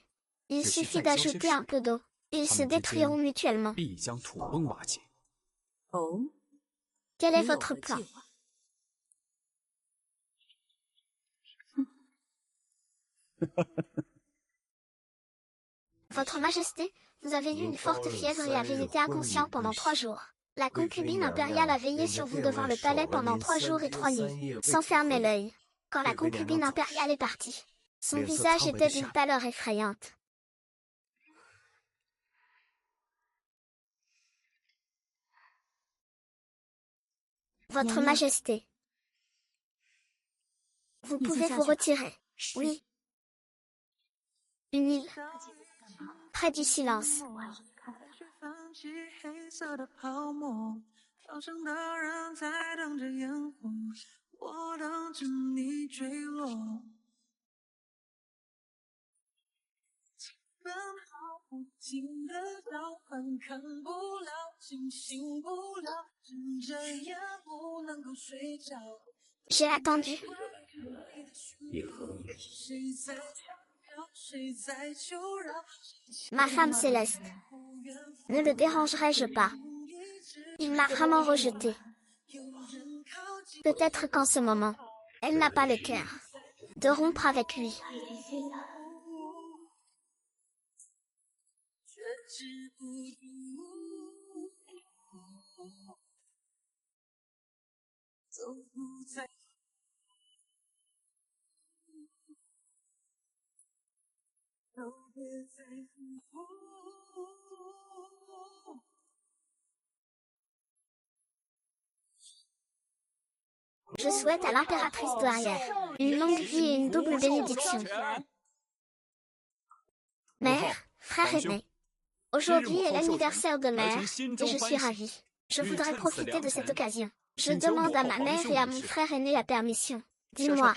il suffit d'ajouter un peu d'eau. Ils se détruiront mutuellement. Quel est votre plan? Votre Majesté, vous avez eu une forte fièvre et avez été inconscient pendant 3 jours. La concubine impériale a veillé sur vous devant le palais pendant 3 jours et 3 nuits, sans fermer l'œil. Quand la concubine impériale est partie, son visage était d'une pâleur effrayante. Votre Majesté, vous pouvez vous retirer. Oui. Une île, près du silence. J'ai attendu. Ma femme céleste. Ne le dérangerai-je pas? Il m'a vraiment rejetée. Peut-être qu'en ce moment, elle n'a pas le cœur de rompre avec lui. Je souhaite à l'impératrice douairière une longue vie et une double bénédiction. Mère, frère aîné, aujourd'hui est l'anniversaire de mère, et je suis ravie. Je voudrais profiter de cette occasion. Je demande à ma mère et à mon frère aîné la permission. Dis-moi,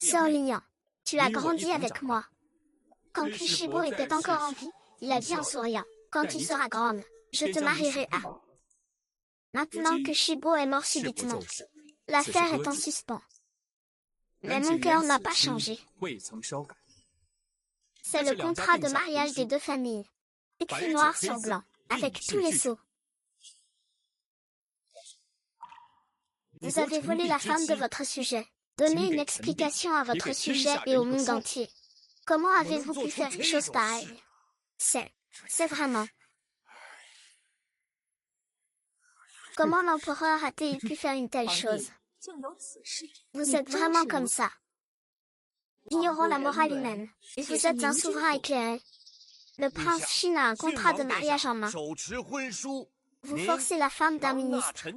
Sœur Lian, tu as grandi avec moi. Quand Kushibo était encore en vie, il a dit en souriant, quand tu seras grande, je te marierai à. Maintenant que Shibo est mort subitement, l'affaire est en suspens. Mais mon cœur n'a pas changé. C'est le contrat de mariage des deux familles. Écrit noir sur blanc, avec tous les sceaux. Vous avez volé la femme de votre sujet. Donnez une explication à votre sujet et au monde entier. Comment avez-vous pu faire une chose pareille? C'est vraiment. Comment l'empereur a-t-il pu faire une telle chose? Vous êtes vraiment comme ça. Ignorant la morale humaine. Vous êtes un souverain éclairé. Le prince Shin a un contrat de mariage en main. Vous forcez la femme d'un ministre.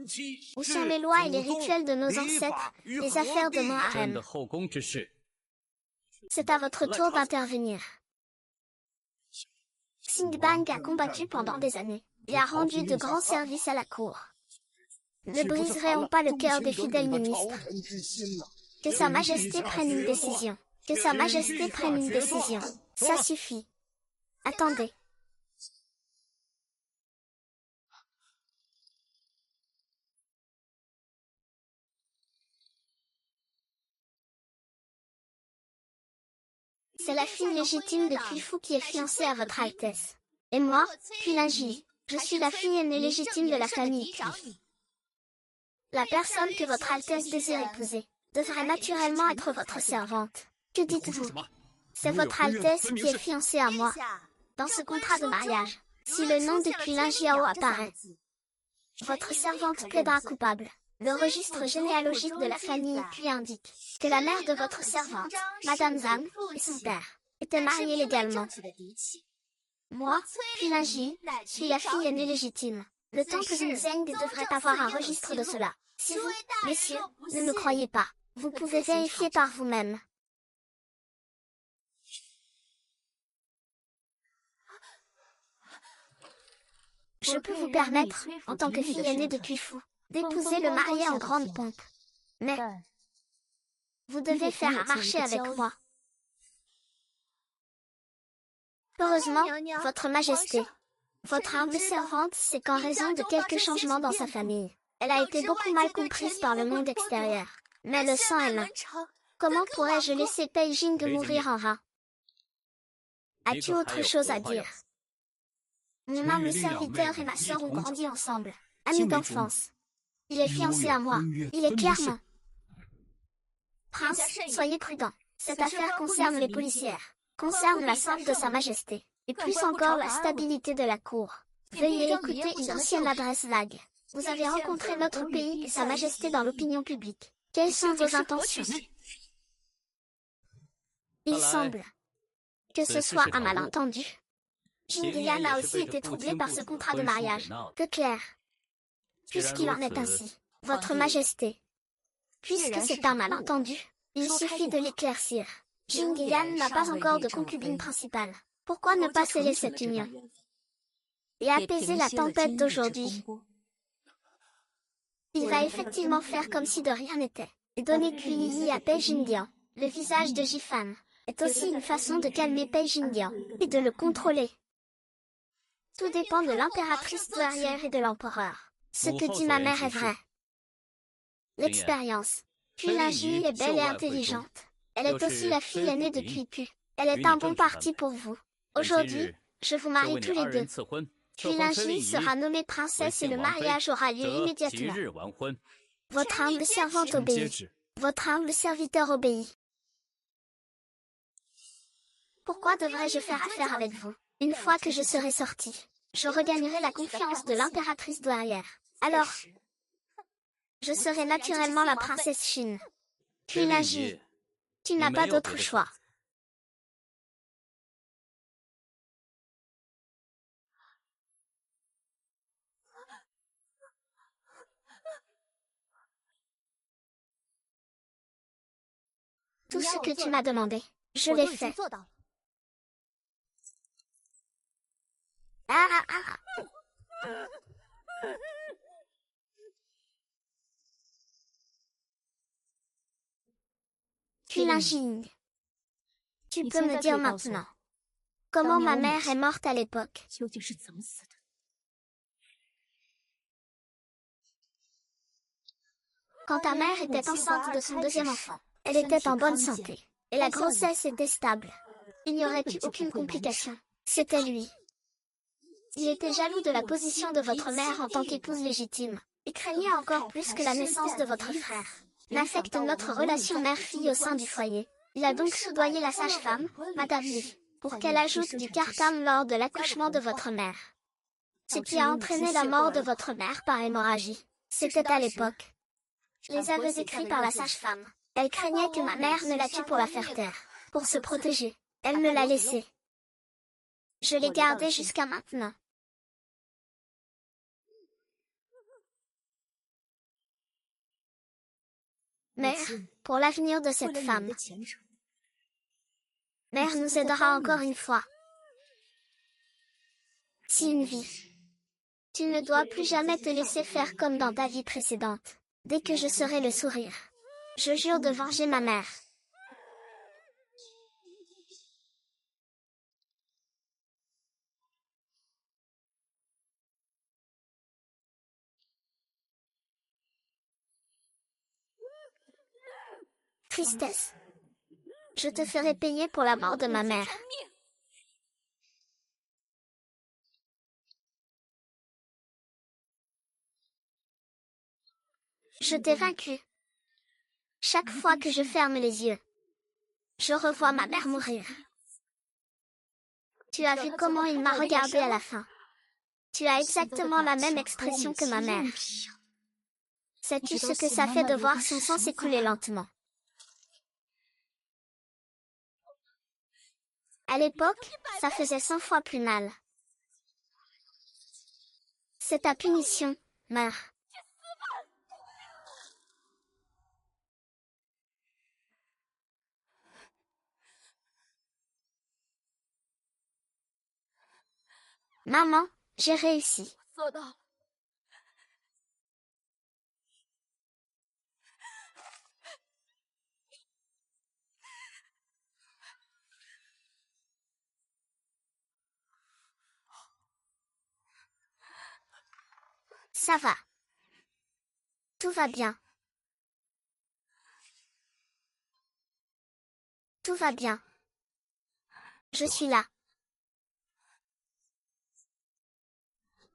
Où sont les lois et les rituels de nos ancêtres, les affaires de mon harem? C'est à votre tour d'intervenir. Xingbang a combattu pendant des années et a rendu de grands services à la cour. Ne briserons pas le cœur des fidèles ministres. Que Sa Majesté prenne une décision. Que Sa Majesté prenne une décision. Ça suffit. Attendez. C'est la fille légitime de Kuifu qui est fiancée à votre Altesse. Et moi, Kuilinji, je suis la fille aînée légitime de la famille Kui. La personne que votre Altesse désire épouser devrait naturellement être votre servante. Que dites-vous? C'est votre Altesse qui est fiancée à moi. Dans ce contrat de mariage, si le nom de Kuilinjiao apparaît, votre servante plaidera coupable. Le registre généalogique de la famille Kui indique que la mère de votre servante, Madame Zhang, et son père, étaient mariés légalement. Moi, Kuilinji, suis la fille aînée légitime. Le temple Zheng devrait avoir un registre de cela. Si vous, messieurs, ne me croyez pas, vous pouvez vérifier par vous-même. Je peux vous permettre, en tant que fille aînée de Kuifu, d'épouser le marié en grande pompe. Mais vous devez faire un marché avec moi. Heureusement, votre Majesté, votre humble servante sait qu'en raison de quelques changements dans sa famille, elle a été beaucoup mal comprise par le monde extérieur. Mais le sang est l'un. Comment pourrais-je laisser Pei Jing mourir en vain? As-tu autre chose à dire? Mon humble serviteur et ma sœur ont grandi ensemble, amis d'enfance. Il est fiancé à moi, il est clairement. Prince, soyez prudent. Cette affaire concerne les policières, concerne la santé de Sa Majesté, et plus encore la stabilité de la cour. Veuillez écouter une ancienne adresse vague. Vous avez rencontré notre pays et Sa Majesté dans l'opinion publique. Quelles sont vos intentions? Il semble que ce soit un malentendu. Jinglian a aussi été troublé par ce contrat de mariage. Que clair. Puisqu'il en est ainsi, votre Majesté, puisque c'est un malentendu, il suffit de l'éclaircir. Jinglian n'a pas encore de concubine principale. Pourquoi ne pas sceller cette union et apaiser la tempête d'aujourd'hui? Il va effectivement faire comme si de rien n'était, et donner Kuili à Pei Jindian. Le visage de Jifan est aussi une façon de calmer Pei Jindian, et de le contrôler. Tout dépend de l'impératrice douairière et de l'empereur. Ce que dit ma mère est vrai. L'expérience. Kuilinji est belle et intelligente. Elle est aussi la fille aînée de Kuipu. Elle est un bon parti pour vous. Aujourd'hui, je vous marie tous les deux. Kuilinji sera nommée princesse et le mariage aura lieu immédiatement. Votre humble servante obéit. Votre humble serviteur obéit. Pourquoi devrais-je faire affaire avec vous? Une fois que je serai sortie, je regagnerai la confiance de l'impératrice douairière. Alors, je serai naturellement la princesse Shin. Kuilinji, tu n'as pas d'autre choix. Tout ce que tu m'as demandé, je l'ai fait. Ah, ah, ah. Puis Linjing. Tu peux me dire maintenant comment ma mère est morte à l'époque? Quand ta mère était enceinte de son deuxième enfant, elle était en bonne santé, et la grossesse était stable. Il n'y aurait eu aucune complication. C'était lui. Il était jaloux de la position de votre mère en tant qu'épouse légitime, et craignait encore plus que la naissance de votre frère n'affecte notre relation mère-fille au sein du foyer. Il a donc soudoyé la sage-femme, Madame Lee, pour qu'elle ajoute du cartame lors de l'accouchement de votre mère. Ce qui a entraîné la mort de votre mère par hémorragie. C'était à l'époque. Les aveux écrits par la sage-femme. Elle craignait que ma mère ne la tue pour la faire taire. Pour se protéger, elle me l'a laissé. Je l'ai gardé jusqu'à maintenant. Mère, pour l'avenir de cette femme. Mère nous aidera encore une fois. Si une vie. Tu ne dois plus jamais te laisser faire comme dans ta vie précédente. Dès que je serai le sourire. Je jure de venger ma mère. Tristesse. Je te ferai payer pour la mort de ma mère. Je t'ai vaincu. Chaque fois que je ferme les yeux, je revois ma mère mourir. Tu as vu comment il m'a regardé à la fin. Tu as exactement la même expression que ma mère. Sais-tu ce que ça fait de voir son sang s'écouler lentement? À l'époque, ça faisait 100 fois plus mal. C'est ta punition, mère. Maman, j'ai réussi. Ça va. Tout va bien. Tout va bien. Je suis là.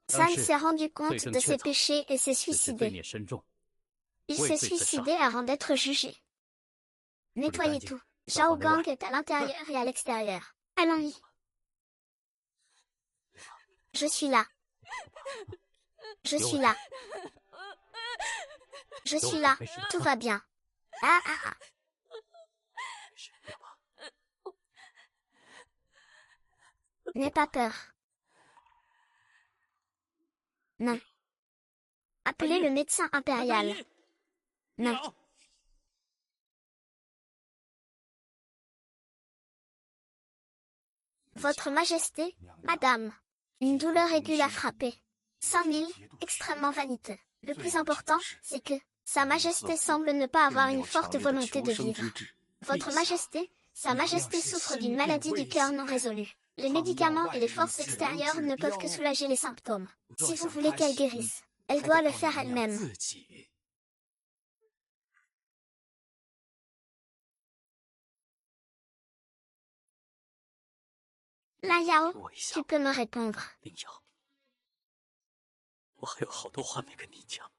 San s'est rendu compte de ses péchés et s'est suicidé. Il s'est suicidé avant d'être jugé. Nettoyez tout. Zhao Gang est à l'intérieur et à l'extérieur. Allons-y. Je suis là. Je suis là. Je suis là. Tout va bien. Ah ah ah. N'aie pas peur. Non. Appelez le médecin impérial. Non. Votre Majesté, Madame. Une douleur aiguë l'a frappé. 5000, extrêmement vaniteux. Le plus important, c'est que Sa Majesté semble ne pas avoir une forte volonté de vivre. Votre Majesté, Sa Majesté souffre d'une maladie du cœur non résolue. Les médicaments et les forces extérieures ne peuvent que soulager les symptômes. Si vous voulez qu'elle guérisse, elle doit le faire elle-même. Lan Yao, tu peux me répondre. 林瑶，我还有好多话没跟你讲。